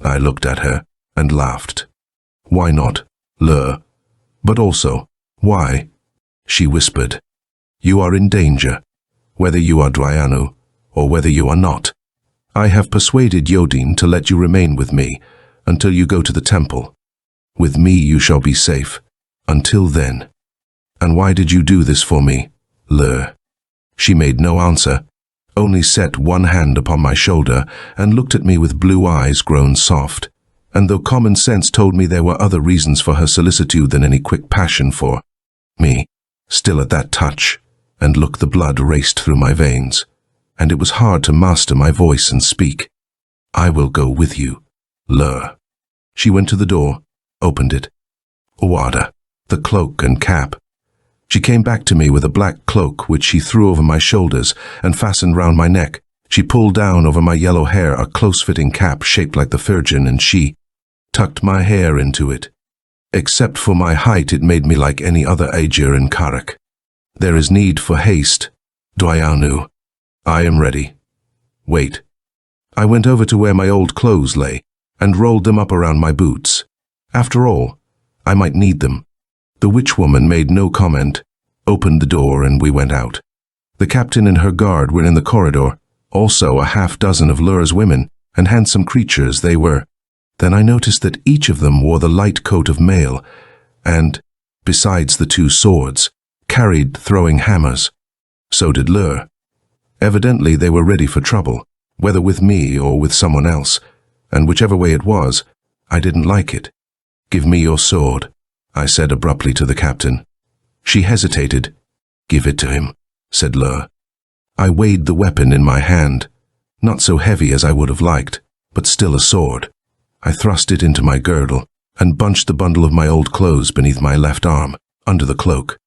I looked at her and laughed. Why not, Lur? But also, why? She whispered, you are in danger, whether you are Dwayanu or whether you are not. I have persuaded Yodin to let you remain with me until you go to the temple. With me you shall be safe, until then. And why did you do this for me, Lur? She made no answer, only set one hand upon my shoulder and looked at me with blue eyes grown soft, and though common sense told me there were other reasons for her solicitude than any quick passion for me, still at that touch and look the blood raced through my veins, and it was hard to master my voice and speak. I will go with you, Lur. She went to the door, opened it. Owada, the cloak and cap. She came back to me with a black cloak which she threw over my shoulders and fastened round my neck. She pulled down over my yellow hair a close-fitting cap shaped like the Virgin, and she tucked my hair into it. Except for my height, it made me like any other Aegir in Khalk'ru. There is need for haste, Dwayanu. I am ready. Wait. I went over to where my old clothes lay and rolled them up around my boots. After all, I might need them. The witch woman made no comment, opened the door, and we went out. The captain and her guard were in the corridor, also a half-dozen of Lur's women, and handsome creatures they were. Then I noticed that each of them wore the light coat of mail and, besides the 2 swords, carried throwing hammers. So did Lur. Evidently they were ready for trouble, whether with me or with someone else, and whichever way it was, I didn't like it. Give me your sword, I said abruptly to the captain. She hesitated. Give it to him, said Lur. I weighed the weapon in my hand, not so heavy as I would have liked, but still a sword. I thrust it into my girdle and bunched the bundle of my old clothes beneath my left arm, under the cloak.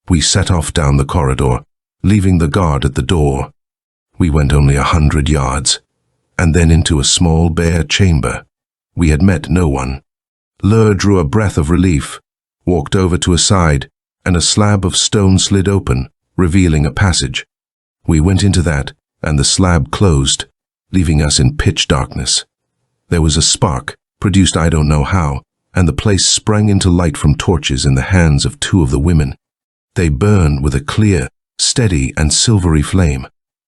We set off down the corridor, leaving the guard at the door. We went only 100 yards, and then into a small bare chamber. We had met no one. Lur drew a breath of relief, walked over to a side, and a slab of stone slid open, revealing a passage. We went into that, and the slab closed, leaving us in pitch darkness. There was a spark, produced I don't know how, and the place sprang into light from torches in the hands of 2 of the women. They burned with a clear, steady, and silvery flame.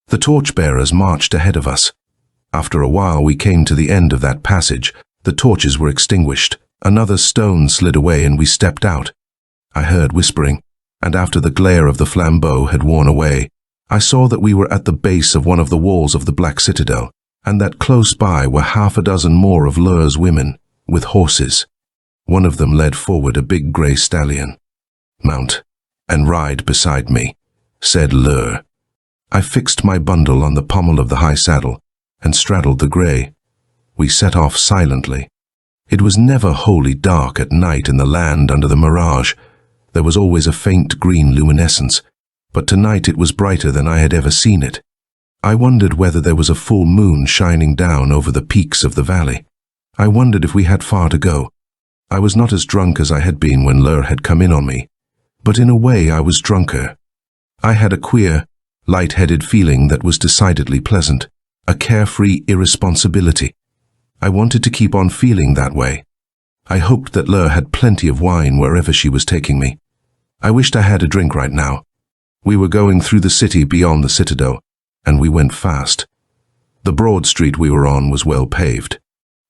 The torchbearers marched ahead of us. After a while we came to the end of that passage. The torches were extinguished. Another stone slid away and we stepped out. I heard whispering, and after the glare of the flambeau had worn away, I saw that we were at the base of one of the walls of the Black Citadel, and that close by were 6 more of Lur's women, with horses. One of them led forward a big grey stallion. Mount, and ride beside me, said Lur. I fixed my bundle on the pommel of the high saddle, and straddled the grey. We set off silently. It was never wholly dark at night in the land under the mirage. There was always a faint green luminescence, but tonight it was brighter than I had ever seen it. I wondered whether there was a full moon shining down over the peaks of the valley. I wondered if we had far to go. I was not as drunk as I had been when Lur had come in on me, but in a way I was drunker. I had a queer, light-headed feeling that was decidedly pleasant, a carefree irresponsibility. I wanted to keep on feeling that way. I hoped that Lur had plenty of wine wherever she was taking me. I wished I had a drink right now. We were going through the city beyond the citadel, and we went fast. The broad street we were on was well paved.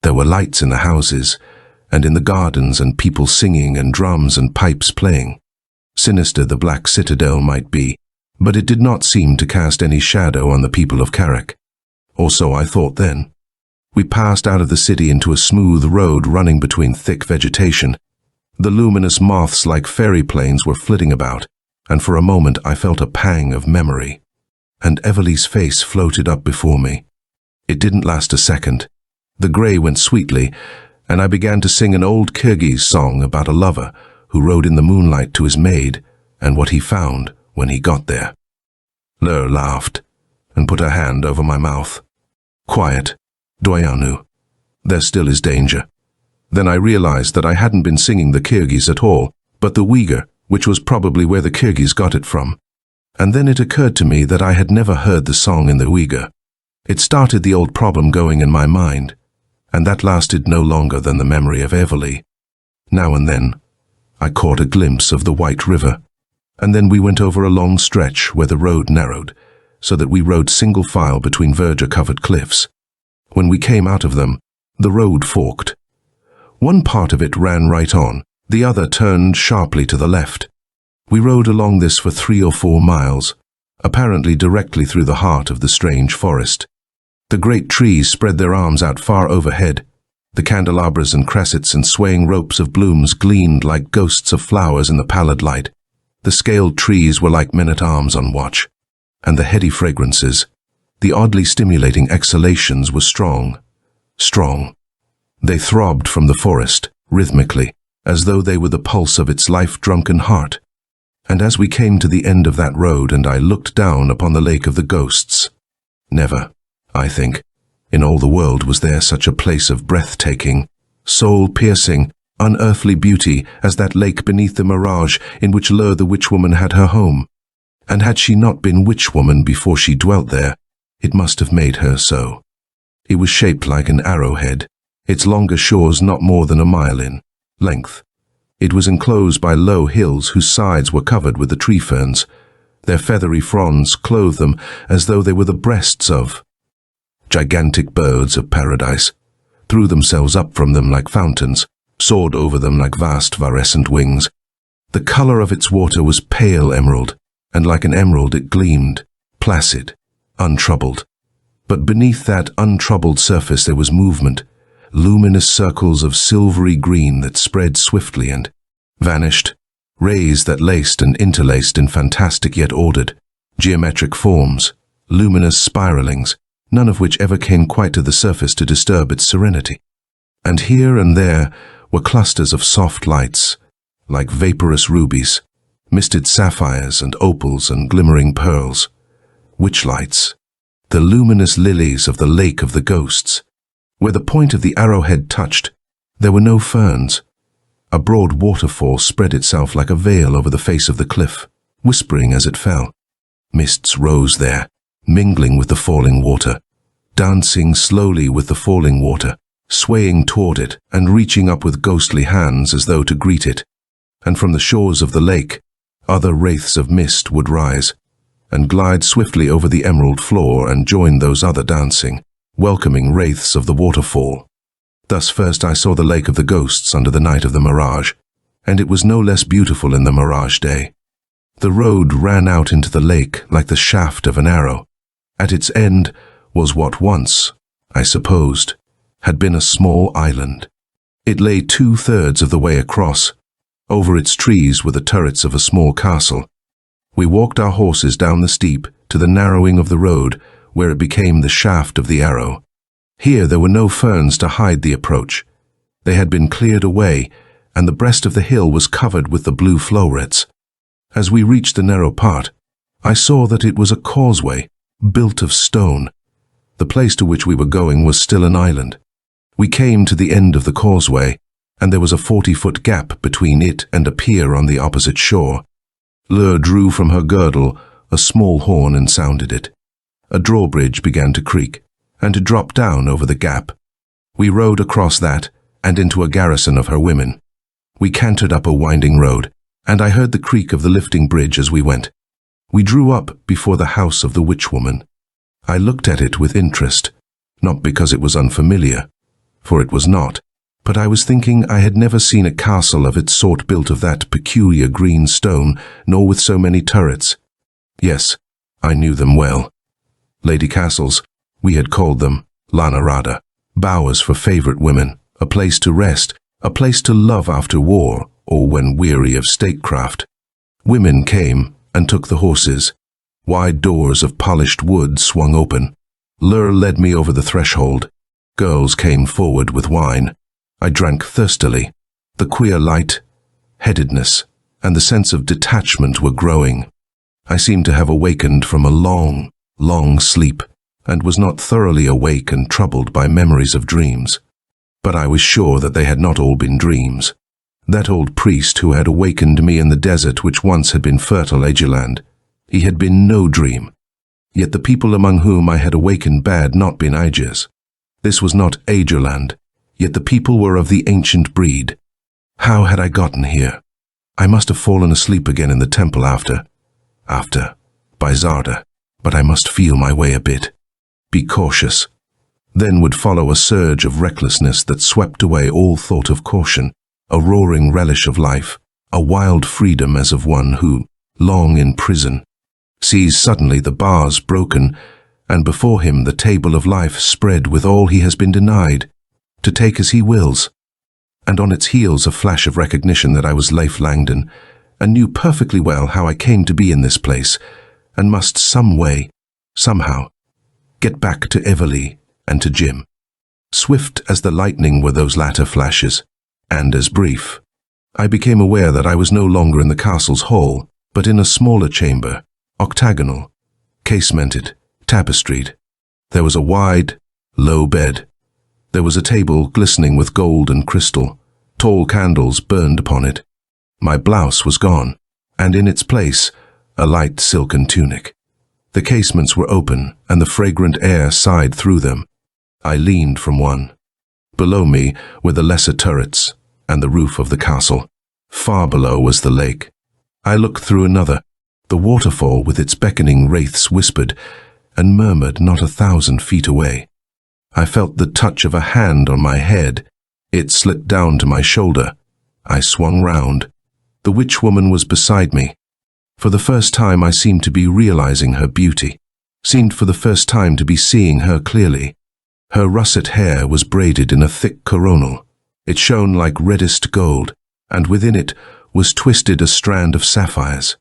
There were lights in the houses, and in the gardens, and people singing, and drums and pipes playing. Sinister the Black Citadel might be, but it did not seem to cast any shadow on the people of Khalk'ru. Or so I thought then. We passed out of the city into a smooth road running between thick vegetation. The luminous moths like fairy planes were flitting about, and for a moment I felt a pang of memory. And Everly's face floated up before me. It didn't last a second. The grey went sweetly, and I began to sing an old Kirghiz song about a lover who rode in the moonlight to his maid and what he found when he got there. Lur laughed and put her hand over my mouth. Quiet, Dwayanu. There still is danger. Then I realized that I hadn't been singing the Kirghiz at all, but the Uyghur, which was probably where the Kirghiz got it from. And then it occurred to me that I had never heard the song in the Uyghur. It started the old problem going in my mind, and that lasted no longer than the memory of Everly. Now and then, I caught a glimpse of the White River, and then we went over a long stretch where the road narrowed, so that we rode single file between verdure-covered cliffs. When we came out of them, the road forked. One part of it ran right on, the other turned sharply to the left. We rode along this for 3 or 4 miles, apparently directly through the heart of the strange forest. The great trees spread their arms out far overhead. The candelabras and cressets and swaying ropes of blooms gleamed like ghosts of flowers in the pallid light. The scaled trees were like men-at-arms on watch, and the heady fragrances, the oddly stimulating exhalations were strong. Strong. They throbbed from the forest, rhythmically, as though they were the pulse of its life-drunken heart. And as we came to the end of that road and I looked down upon the lake of the ghosts, never, I think, in all the world was there such a place of breathtaking, soul-piercing, unearthly beauty as that lake beneath the mirage in which Lur the witch-woman had her home. And had she not been witch-woman before she dwelt there, it must have made her so. It was shaped like an arrowhead, its longer shores not more than a mile in length. It was enclosed by low hills whose sides were covered with the tree ferns. Their feathery fronds clothed them as though they were the breasts of gigantic birds of paradise, threw themselves up from them like fountains, soared over them like vast virescent wings. The color of its water was pale emerald, and like an emerald it gleamed, placid, untroubled. But beneath that untroubled surface there was movement, luminous circles of silvery green that spread swiftly and vanished, rays that laced and interlaced in fantastic yet ordered, geometric forms, luminous spiralings, none of which ever came quite to the surface to disturb its serenity. And here and there were clusters of soft lights, like vaporous rubies, misted sapphires and opals and glimmering pearls. Witch lights, the luminous lilies of the lake of the ghosts. Where the point of the arrowhead touched, there were no ferns. A broad waterfall spread itself like a veil over the face of the cliff, whispering as it fell. Mists rose there, mingling with the falling water, dancing slowly with the falling water, swaying toward it and reaching up with ghostly hands as though to greet it. And from the shores of the lake, other wraiths of mist would rise and glide swiftly over the emerald floor and join those other dancing, welcoming wraiths of the waterfall. Thus first I saw the lake of the ghosts under the night of the mirage, and it was no less beautiful in the mirage day. The road ran out into the lake like the shaft of an arrow. At its end was what once, I supposed, had been a small island. It lay 2/3 of the way across. Over its trees were the turrets of a small castle. We walked our horses down the steep to the narrowing of the road, where it became the shaft of the arrow. Here there were no ferns to hide the approach. They had been cleared away, and the breast of the hill was covered with the blue flowrets. As we reached the narrow part, I saw that it was a causeway, built of stone. The place to which we were going was still an island. We came to the end of the causeway, and there was a 40-foot gap between it and a pier on the opposite shore. Lur drew from her girdle a small horn and sounded it. A drawbridge began to creak, and to drop down over the gap. We rowed across that, and into a garrison of her women. We cantered up a winding road, and I heard the creak of the lifting bridge as we went. We drew up before the house of the witch-woman. I looked at it with interest, not because it was unfamiliar, for it was not, but I was thinking I had never seen a castle of its sort built of that peculiar green stone, nor with so many turrets. Yes, I knew them well. Lady Castles, we had called them, Lanarada, bowers for favorite women, a place to rest, a place to love after war, or when weary of statecraft. Women came and took the horses. Wide doors of polished wood swung open. Lur led me over the threshold. Girls came forward with wine. I drank thirstily. The queer light, headedness, and the sense of detachment were growing. I seemed to have awakened from a long, long sleep, and was not thoroughly awake and troubled by memories of dreams. But I was sure that they had not all been dreams. That old priest who had awakened me in the desert which once had been fertile Aegeland, he had been no dream. Yet the people among whom I had awakened had not been Aegers. This was not Aegeland, yet the people were of the ancient breed. How had I gotten here? I must have fallen asleep again in the temple after, by Zarda, but I must feel my way a bit. Be cautious. Then would follow a surge of recklessness that swept away all thought of caution, a roaring relish of life, a wild freedom as of one who, long in prison, sees suddenly the bars broken, and before him the table of life spread with all he has been denied, to take as he wills. And on its heels a flash of recognition that I was Leif Langdon, and knew perfectly well how I came to be in this place, and must some way, somehow, get back to Everleigh and to Jim. Swift as the lightning were those latter flashes, and as brief. I became aware that I was no longer in the castle's hall, but in a smaller chamber, octagonal, casemented, tapestried. There was a wide, low bed. There was a table glistening with gold and crystal, Tall candles burned upon it. My blouse was gone, and in its place, a light silken tunic. The casements were open, and the fragrant air sighed through them. I leaned from one. Below me were the lesser turrets and the roof of the castle. Far below was the lake. I looked through another. The waterfall with its beckoning wraiths whispered and murmured not 1,000 feet away. I felt the touch of a hand on my head. It slipped down to my shoulder. I swung round. The witch woman was beside me. For the first time I seemed to be realizing her beauty, seemed for the first time to be seeing her clearly. Her russet hair was braided in a thick coronal. It shone like reddest gold, and within it was twisted a strand of sapphires.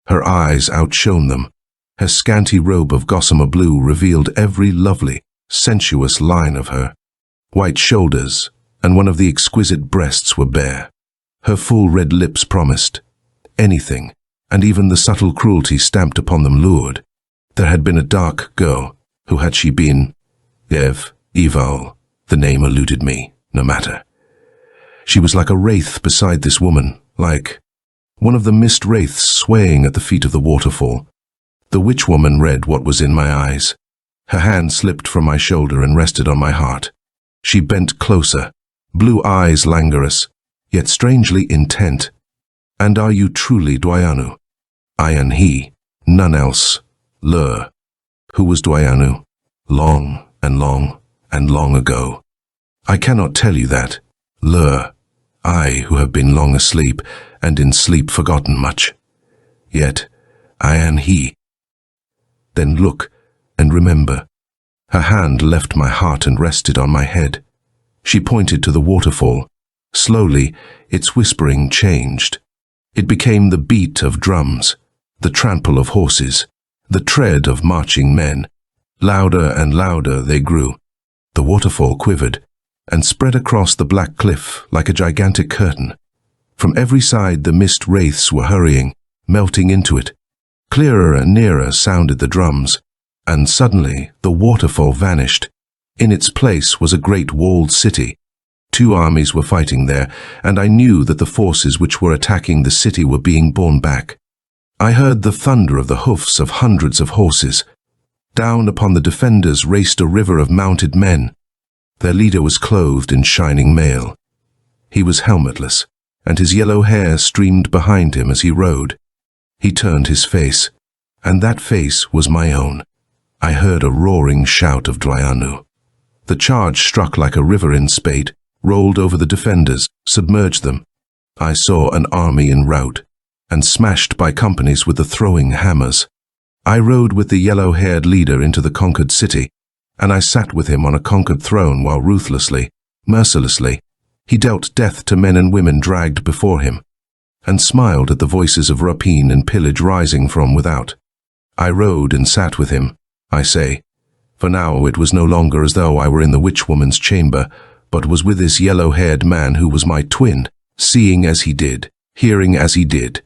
Her eyes outshone them. Her scanty robe of gossamer blue revealed every lovely, sensuous line of her. White shoulders and one of the exquisite breasts were bare. Her full red lips promised. Anything, and even the subtle cruelty stamped upon them lured. There had been a dark girl. Who had she been? Eval. The name eluded me, no matter. She was like a wraith beside this woman, like one of the mist wraiths swaying at the feet of the waterfall. The witch woman read what was in my eyes. Her hand slipped from my shoulder and rested on my heart. She bent closer, blue eyes languorous, yet strangely intent. And are you truly Dwayanu? I and he, none else. Lur. Who was Dwayanu? Long and long and long ago. I cannot tell you that. Lur. I who have been long asleep, and in sleep forgotten much. Yet, I and he. Then look and remember. Her hand left my heart and rested on my head. She pointed to the waterfall. Slowly, its whispering changed. It became the beat of drums, the trample of horses, the tread of marching men. Louder and louder they grew. The waterfall quivered and spread across the black cliff like a gigantic curtain. From every side the mist wraiths were hurrying, melting into it. Clearer and nearer sounded the drums, and suddenly the waterfall vanished. In its place was a great walled city. 2 armies were fighting there, and I knew that the forces which were attacking the city were being borne back. I heard the thunder of the hoofs of hundreds of horses. Down upon the defenders raced a river of mounted men. Their leader was clothed in shining mail. He was helmetless, and his yellow hair streamed behind him as he rode. He turned his face, and that face was my own. I heard a roaring shout of Dwayanu. The charge struck like a river in spate, rolled over the defenders, submerged them. I saw an army in rout, and smashed by companies with the throwing hammers. I rode with the yellow-haired leader into the conquered city, and I sat with him on a conquered throne while ruthlessly, mercilessly, he dealt death to men and women dragged before him, and smiled at the voices of rapine and pillage rising from without. I rode and sat with him, I say, for now it was no longer as though I were in the witch woman's chamber, but was with this yellow-haired man who was my twin, seeing as he did, hearing as he did,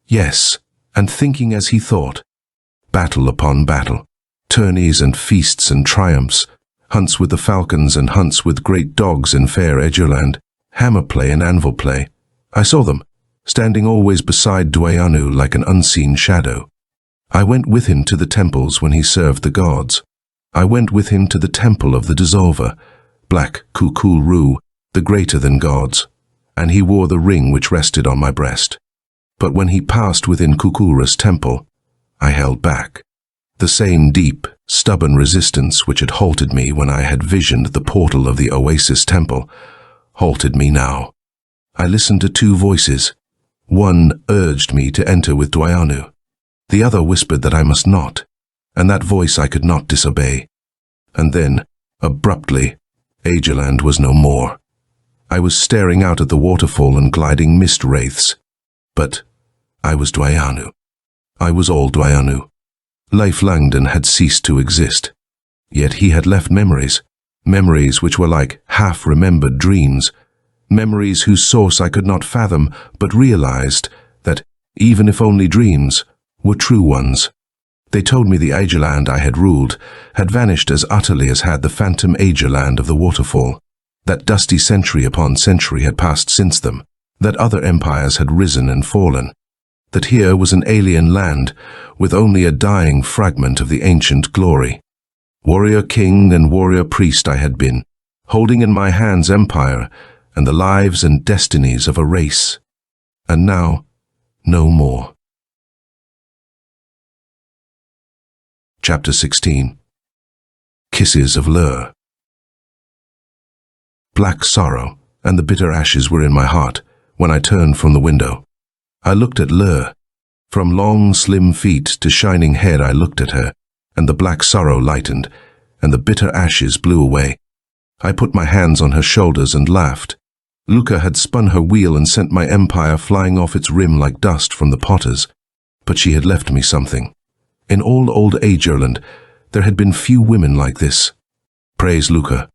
yes, and thinking as he thought. Battle upon battle, tourneys and feasts and triumphs, hunts with the falcons and hunts with great dogs in fair Edgerland, hammer play and anvil play. I saw them, standing always beside Dwayanu like an unseen shadow. I went with him to the temples when he served the gods. I went with him to the temple of the dissolver, black Khalk'ru, the greater than gods, and he wore the ring which rested on my breast. But when he passed within Khalk'ru's temple, I held back. The same deep, stubborn resistance which had halted me when I had visioned the portal of the Oasis temple halted me now. I listened to 2 voices. One urged me to enter with Dwayanu. The other whispered that I must not, and that voice I could not disobey. And then, abruptly, Agerland was no more. I was staring out at the waterfall and gliding mist wraiths. But I was Dwayanu. I was all Dwayanu. Leif Langdon had ceased to exist. Yet he had left memories, memories which were like half-remembered dreams, memories whose source I could not fathom, but realized that, even if only dreams, were true ones. They told me the Agerland I had ruled had vanished as utterly as had the phantom Agerland of the waterfall. That dusty century upon century had passed since them, that other empires had risen and fallen, that here was an alien land with only a dying fragment of the ancient glory. Warrior king and warrior priest I had been, holding in my hands empire and the lives and destinies of a race. And now, no more. Chapter 16. Kisses of Lur. Black sorrow and the bitter ashes were in my heart when I turned from the window. I looked at Lur. From long, slim feet to shining head I looked at her, and the black sorrow lightened, and the bitter ashes blew away. I put my hands on her shoulders and laughed. Luca had spun her wheel and sent my empire flying off its rim like dust from the potters, but she had left me something. In all old Agerland, there had been few women like this. Praise Luca.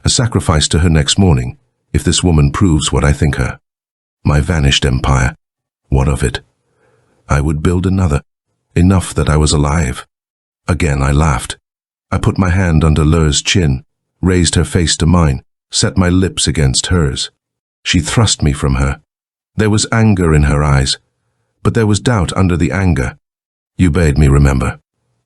A sacrifice to her next morning, if this woman proves what I think her. My vanished empire. What of it? I would build another. Enough that I was alive. Again I laughed. I put my hand under Lur's chin, raised her face to mine, set my lips against hers. She thrust me from her. There was anger in her eyes, but there was doubt under the anger. You bade me remember.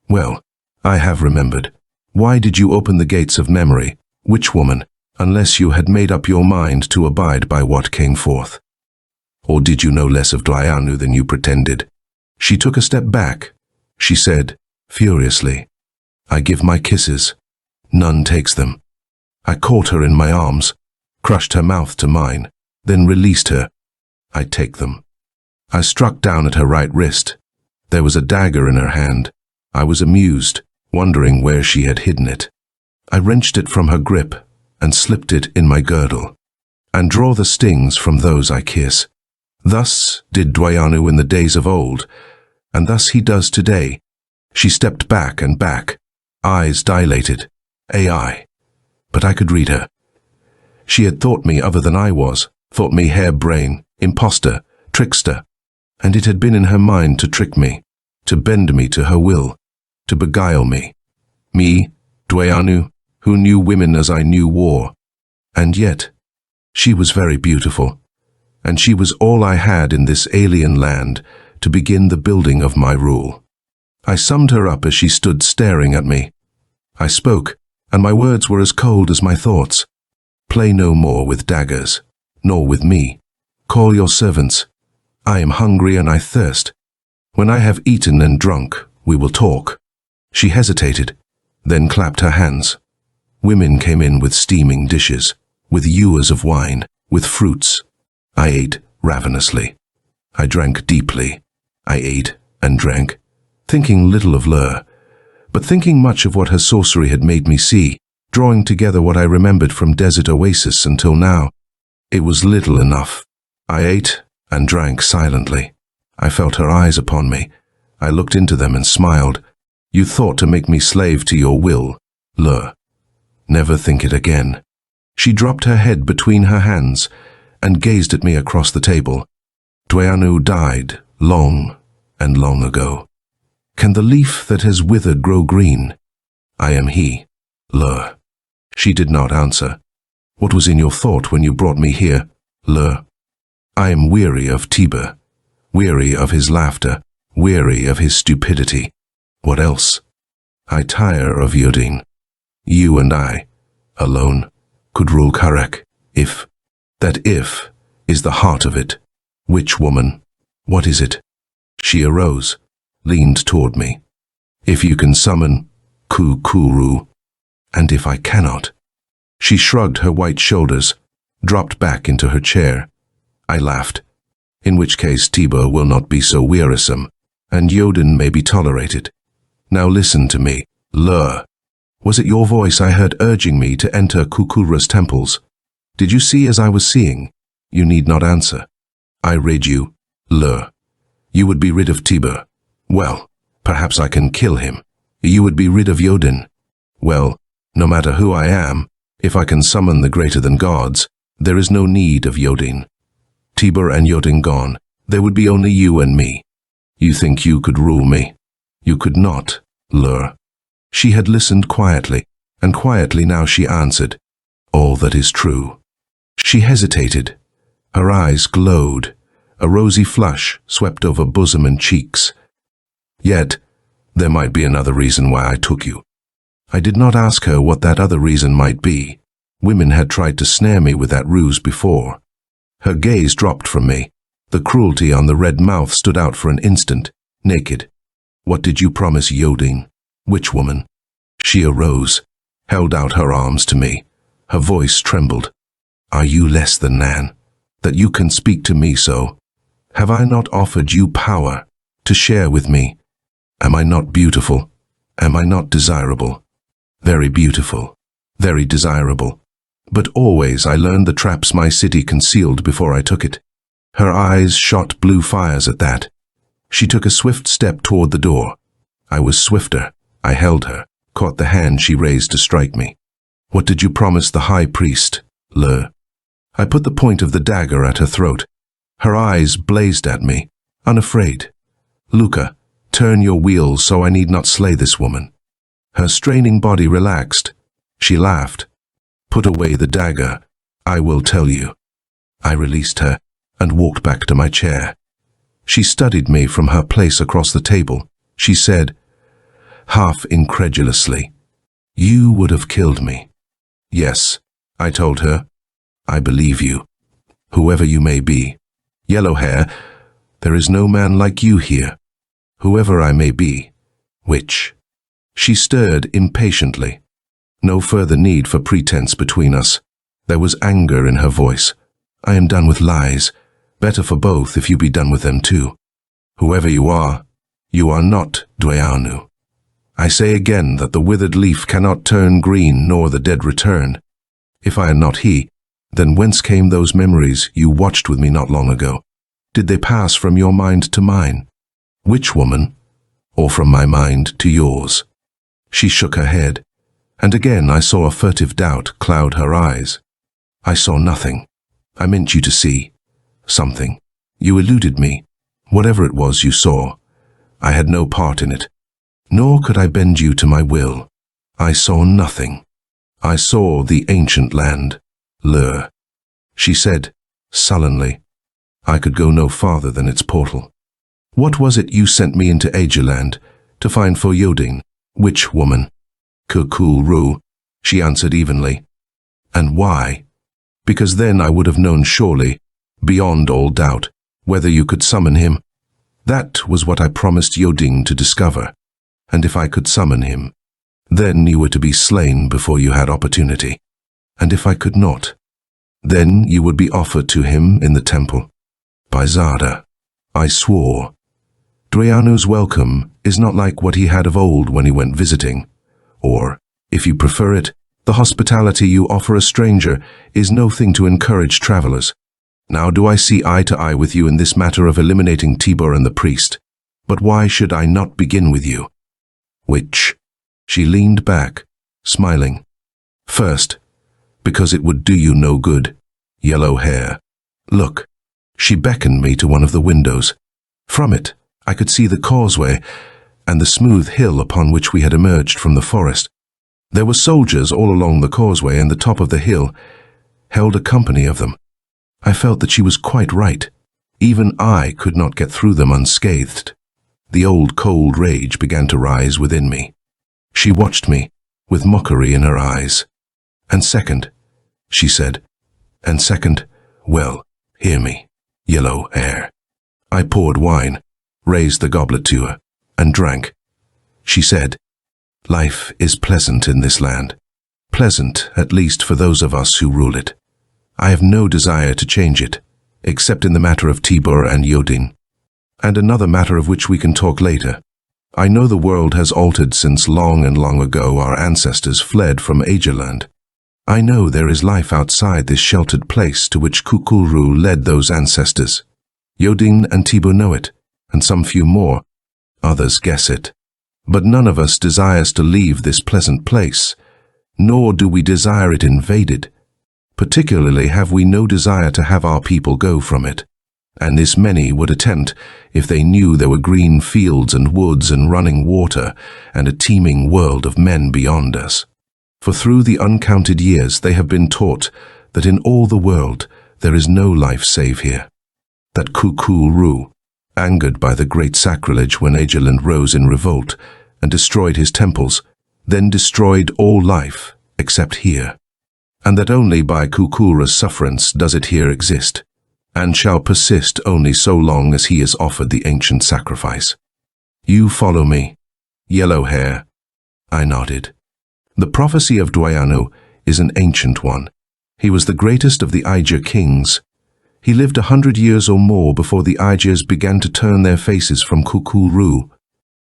Well, I have remembered. Why did you open the gates of memory, witch woman, unless you had made up your mind to abide by what came forth? Or did you know less of Dwayanu than you pretended? She took a step back. She said, furiously, I give my kisses. None takes them. I caught her in my arms, crushed her mouth to mine, then released her. I take them. I struck down at her right wrist. There was a dagger in her hand. I was amused, wondering where she had hidden it. I wrenched it from her grip and slipped it in my girdle, and draw the stings from those I kiss. Thus did Dwayanu in the days of old, and thus he does today. She stepped back and back, eyes dilated. AI. But I could read her. She had thought me other than I was, thought me harebrain, imposter, trickster, and it had been in her mind to trick me, to bend me to her will, to beguile me. Me, Dwayanu, who knew women as I knew war. And yet, she was very beautiful, and she was all I had in this alien land to begin the building of my rule. I summed her up as she stood staring at me. I spoke, and my words were as cold as my thoughts. Play no more with daggers, nor with me. Call your servants. I am hungry and I thirst. When I have eaten and drunk, we will talk. She hesitated, then clapped her hands. Women came in with steaming dishes, with ewers of wine, with fruits. I ate ravenously. I drank deeply. I ate and drank, thinking little of Lur, but thinking much of what her sorcery had made me see, drawing together what I remembered from desert oasis until now. It was little enough. I ate and drank silently. I felt her eyes upon me. I looked into them and smiled. You thought to make me slave to your will, Lur. Never think it again. She dropped her head between her hands and gazed at me across the table. Dwayanu died long and long ago. Can the leaf that has withered grow green? I am he, Lur. She did not answer. What was in your thought when you brought me here, Lur? I am weary of Tiber, weary of his laughter, weary of his stupidity. What else? I tire of Yodin. You and I, alone, could rule Karek, if. That if is the heart of it. Which woman? What is it? She arose, leaned toward me. If you can summon Khalk'ru, and if I cannot. She shrugged her white shoulders, dropped back into her chair. I laughed. In which case Tiber will not be so wearisome, and Yodin may be tolerated. Now listen to me, Lur. Was it your voice I heard urging me to enter Kukura's temples? Did you see as I was seeing? You need not answer. I rid you, Lur. You would be rid of Tiber. Well, perhaps I can kill him. You would be rid of Yodin. Well, no matter who I am, if I can summon the greater-than-gods, there is no need of Yodin. Tiber and Yodin gone, there would be only you and me. You think you could rule me? You could not, Lur. She had listened quietly, and quietly now she answered, all that is true." She hesitated. Her eyes glowed. A rosy flush swept over bosom and cheeks. "Yet, there might be another reason why I took you." I did not ask her what that other reason might be. Women had tried to snare me with that ruse before. Her gaze dropped from me. The cruelty on the red mouth stood out for an instant, naked. "What did you promise Yoding? Which woman?" She arose, held out her arms to me. Her voice trembled. "Are you less than Nan, that you can speak to me so? Have I not offered you power to share with me? Am I not beautiful? Am I not desirable? Very beautiful, very desirable. But always I learned the traps my city concealed before I took it." Her eyes shot blue fires at that. She took a swift step toward the door. I was swifter. I held her, caught the hand she raised to strike me. "What did you promise the high priest, Le?" I put the point of the dagger at her throat. Her eyes blazed at me, unafraid. "Luca, turn your wheels so I need not slay this woman." Her straining body relaxed. She laughed. "Put away the dagger. I will tell you." I released her and walked back to my chair. She studied me from her place across the table. She said, half incredulously, "You would have killed me." "Yes," I told her. "I believe you, whoever you may be. Yellow hair, there is no man like you here. Whoever I may be." "Which?" She stirred impatiently. No further need for pretense between us. There was anger in her voice. "I am done with lies. Better for both if you be done with them too. Whoever you are not Dweanu. I say again that the withered leaf cannot turn green nor the dead return. If I am not he, then whence came those memories you watched with me not long ago? Did they pass from your mind to mine? Which woman? Or from my mind to yours?" She shook her head, and again I saw a furtive doubt cloud her eyes. "I saw nothing. I meant you to see something. You eluded me. Whatever it was you saw, I had no part in it. Nor could I bend you to my will. I saw nothing. I saw the ancient land, Lur." She said, sullenly, "I could go no farther than its portal." "What was it you sent me into Agerland to find for Yoding?" "Which woman?" "Khalk'ru," she answered evenly. "And why?" "Because then I would have known surely, beyond all doubt, whether you could summon him. That was what I promised Yoding to discover. And if I could summon him, then you were to be slain before you had opportunity. And if I could not, then you would be offered to him in the temple. By Zada, I swore. Dweanu's welcome is not like what he had of old when he went visiting. Or, if you prefer it, the hospitality you offer a stranger is no thing to encourage travelers. Now do I see eye to eye with you in this matter of eliminating Tibor and the priest. But why should I not begin with you?" "Which?" She leaned back, smiling. "First, because it would do you no good. Yellow hair. Look." She beckoned me to one of the windows. From it, I could see the causeway and the smooth hill upon which we had emerged from the forest. There were soldiers all along the causeway, and the top of the hill held a company of them. I felt that she was quite right. Even I could not get through them unscathed. The old cold rage began to rise within me. She watched me, with mockery in her eyes. "And second," she said, "and second, well, hear me, yellow hair." I poured wine, raised the goblet to her, and drank. She said, "Life is pleasant in this land. Pleasant, at least for those of us who rule it. I have no desire to change it, except in the matter of Tibor and Yodin. And another matter of which we can talk later. I know the world has altered since long and long ago our ancestors fled from Agerland. I know there is life outside this sheltered place to which Khalk'ru led those ancestors. Yodin and Tibor know it, and some few more. Others guess it. But none of us desires to leave this pleasant place, nor do we desire it invaded. Particularly have we no desire to have our people go from it, and this many would attempt if they knew there were green fields and woods and running water and a teeming world of men beyond us. For through the uncounted years they have been taught that in all the world there is no life save here. That Khalk'ru, angered by the great sacrilege when Ageland rose in revolt and destroyed his temples, then destroyed all life except here, and that only by Khalk'ru's sufferance does it here exist, and shall persist only so long as he is offered the ancient sacrifice. You follow me, yellow hair. I nodded. The prophecy of Dwayanu is an ancient one. He was the greatest of the Aegir kings. He lived 100 years or more before the Aegirs began to turn their faces from Khalk'ru,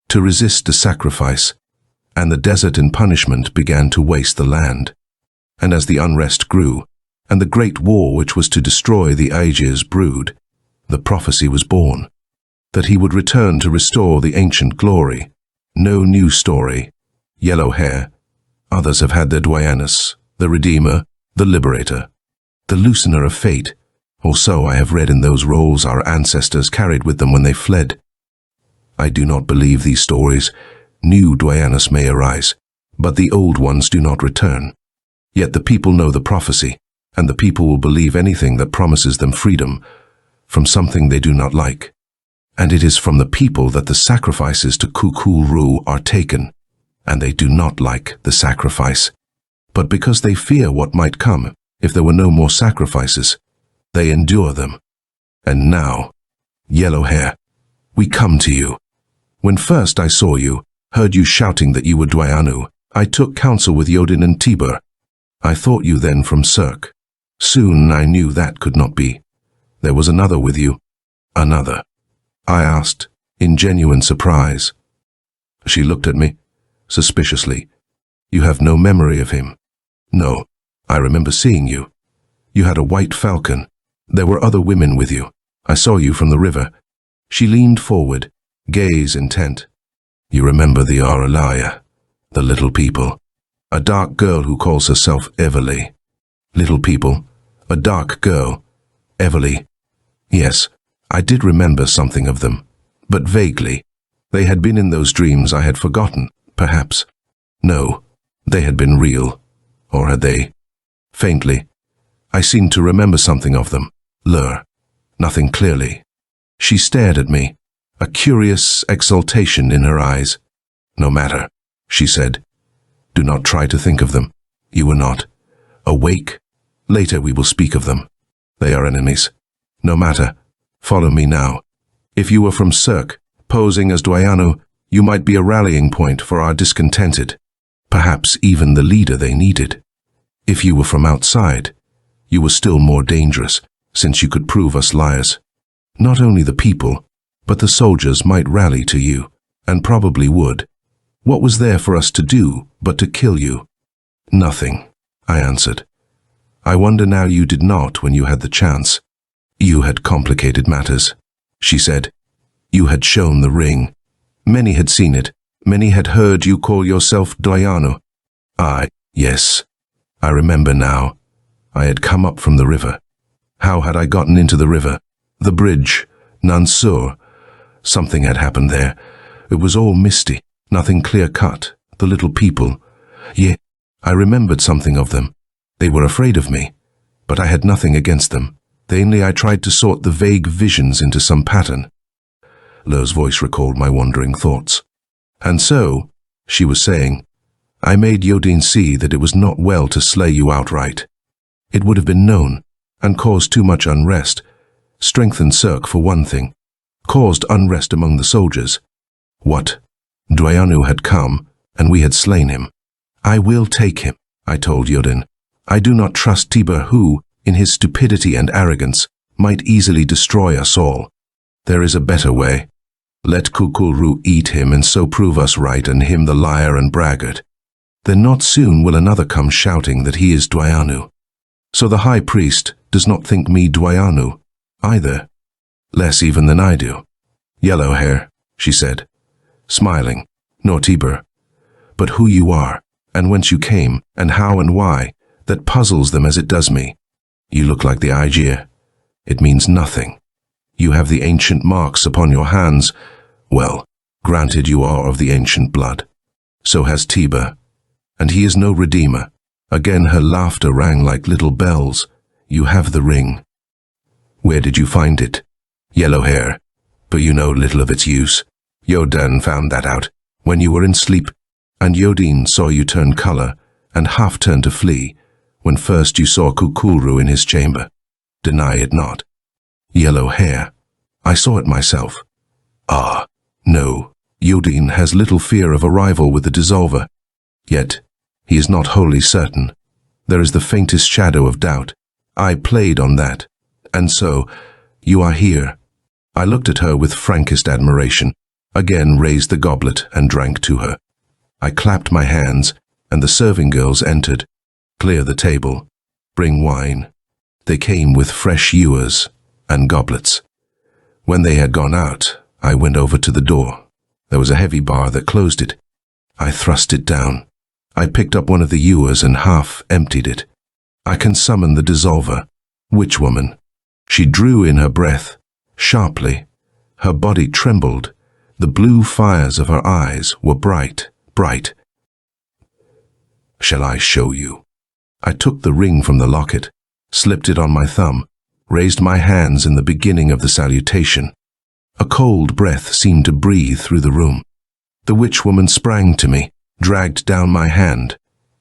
to resist the sacrifice, and the desert in punishment began to waste the land. And as the unrest grew, and the great war which was to destroy the Aegirs brewed, the prophecy was born, that he would return to restore the ancient glory. No new story. Yellow hair. Others have had their Dwayanus, the Redeemer, the Liberator, the Loosener of Fate, or so I have read in those roles our ancestors carried with them when they fled. I do not believe these stories. New Dwayanus may arise, but the old ones do not return. Yet the people know the prophecy, and the people will believe anything that promises them freedom from something they do not like. And it is from the people that the sacrifices to Khalk'ru are taken, and they do not like the sacrifice. But because they fear what might come if there were no more sacrifices, they endure them. And now, yellow hair, we come to you. When first I saw you, heard you shouting that you were Dwayanu, I took counsel with Yodin and Tiber. I thought you then from Cirque. Soon I knew that could not be. There was another with you. Another. I asked, in genuine surprise. She looked at me, suspiciously. You have no memory of him? No, I remember seeing you. You had a white falcon. There were other women with you. I saw you from the river. She leaned forward, gaze intent. You remember the Aralaya, the little people. A dark girl who calls herself Everly. Little people, a dark girl, Everly. Yes, I did remember something of them, but vaguely. They had been in those dreams I had forgotten, perhaps. No, they had been real. Or had they? Faintly. I seemed to remember something of them. Lure. Nothing clearly. She stared at me, a curious exultation in her eyes. No matter, she said. Do not try to think of them. You were not. Awake. Later we will speak of them. They are enemies. No matter. Follow me now. If you were from Cirque, posing as Dwayanu, you might be a rallying point for our discontented. Perhaps even the leader they needed. If you were from outside, you were still more dangerous, since you could prove us liars. Not only the people, but the soldiers might rally to you, and probably would. What was there for us to do but to kill you? Nothing, I answered. I wonder now you did not when you had the chance. You had complicated matters, she said. You had shown the ring. Many had seen it. Many had heard you call yourself Dwayanu. Yes, I remember now. I had come up from the river. How had I gotten into the river? The bridge, Nansur. Something had happened there. It was all misty, nothing clear-cut. The little people. I remembered something of them. They were afraid of me, but I had nothing against them. Vainly I tried to sort the vague visions into some pattern. Lure's voice recalled my wandering thoughts. And so, she was saying, I made Yodin see that it was not well to slay you outright. It would have been known, and caused too much unrest. Strengthened Cirque for one thing. Caused unrest among the soldiers. What? Dwayanu had come, and we had slain him. I will take him, I told Yodin. I do not trust Tiber who, in his stupidity and arrogance, might easily destroy us all. There is a better way. Let Khalk'ru eat him and so prove us right and him the liar and braggart. Then not soon will another come shouting that he is Dwayanu. So the high priest does not think me Dwayanu, either. Less even than I do. Yellow hair, she said, smiling, nor Tiber. But who you are, and whence you came, and how and why, that puzzles them as it does me. You look like the Aegir. It means nothing. You have the ancient marks upon your hands. Well, granted you are of the ancient blood. So has Tiber. and he is no redeemer. Again her laughter rang like little bells. You have the ring. Where did you find it? Yellow hair, but you know little of its use. Yodan found that out when you were in sleep, and Yodin saw you turn color and half turn to flee when first you saw Khalk'ru in his chamber. Deny it not. Yellow hair. I saw it myself. Ah, no. Yodin has little fear of a rival with the dissolver. Yet, he is not wholly certain. There is the faintest shadow of doubt. I played on that. And so, you are here. I looked at her with frankest admiration, again raised the goblet and drank to her. I clapped my hands, and the serving girls entered. Clear the table. Bring wine. They came with fresh ewers and goblets. When they had gone out, I went over to the door. There was a heavy bar that closed it. I thrust it down. I picked up one of the ewers and half emptied it. I can summon the dissolver. Witch woman. She drew in her breath, sharply. Her body trembled. The blue fires of her eyes were bright, bright. Shall I show you? I took the ring from the locket, slipped it on my thumb, raised my hands in the beginning of the salutation. A cold breath seemed to breathe through the room. The witch woman sprang to me, dragged down my hand.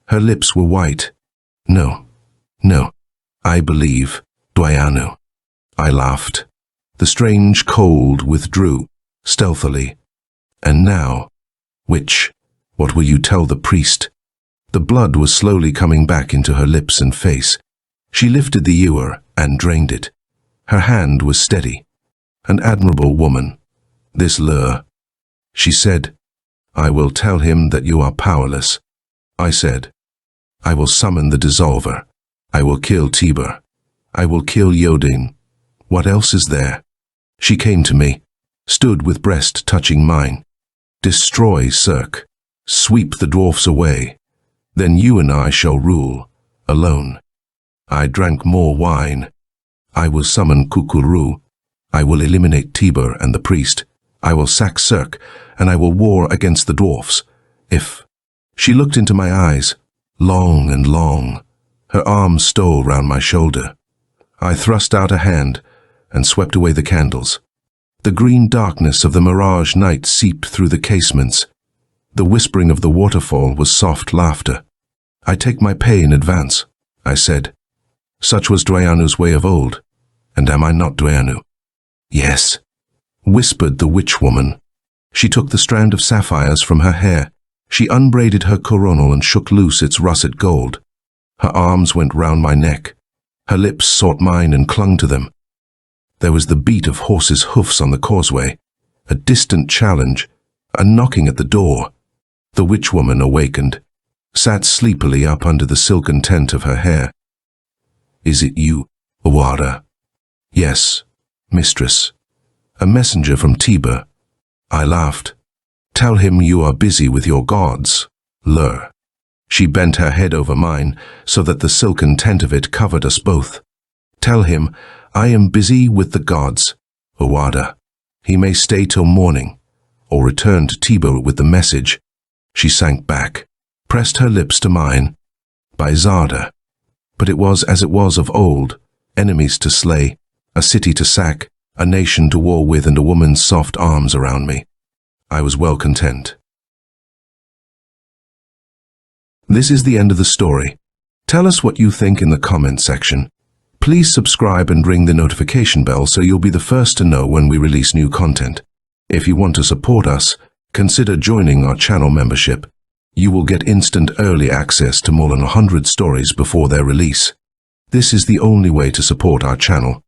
Her lips were white. No, no, I believe, Dwayanu. I laughed. The strange cold withdrew, stealthily. And now, witch, what will you tell the priest? The blood was slowly coming back into her lips and face. She lifted the ewer and drained it. Her hand was steady. An admirable woman, this lure. She said, I will tell him that you are powerless. I said, I will summon the dissolver. I will kill Tiber. I will kill Yodin. What else is there? She came to me, stood with breast touching mine. Destroy Cirque. Sweep the dwarfs away. Then you and I shall rule, alone. I drank more wine. I will summon Khalk'ru. I will eliminate Tiber and the priest. I will sack Cirque, and I will war against the dwarfs. If... She looked into my eyes, long and long. Her arm stole round my shoulder. I thrust out a hand and swept away the candles. The green darkness of the mirage night seeped through the casements. The whispering of the waterfall was soft laughter. I take my pay in advance, I said. Such was Dwayanu's way of old. And am I not Dwayanu? Yes, whispered the witch woman. She took the strand of sapphires from her hair. She unbraided her coronal and shook loose its russet gold. Her arms went round my neck. Her lips sought mine and clung to them. There was the beat of horses' hoofs on the causeway, a distant challenge, a knocking at the door. The witch woman awakened, sat sleepily up under the silken tent of her hair. Is it you, Awara? Yes, mistress. A messenger from Tiber. I laughed. Tell him you are busy with your gods, Lur. She bent her head over mine, so that the silken tent of it covered us both. Tell him, I am busy with the gods, Awada. He may stay till morning, or return to Tiber with the message. She sank back, pressed her lips to mine. By Zarda. But it was as it was of old, enemies to slay, a city to sack, a nation to war with, and a woman's soft arms around me. I was well content. This is the end of the story. Tell us what you think in the comment section. Please subscribe and ring the notification bell so you'll be the first to know when we release new content. If you want to support us, consider joining our channel membership. You will get instant early access to more than 100 stories before their release. This is the only way to support our channel.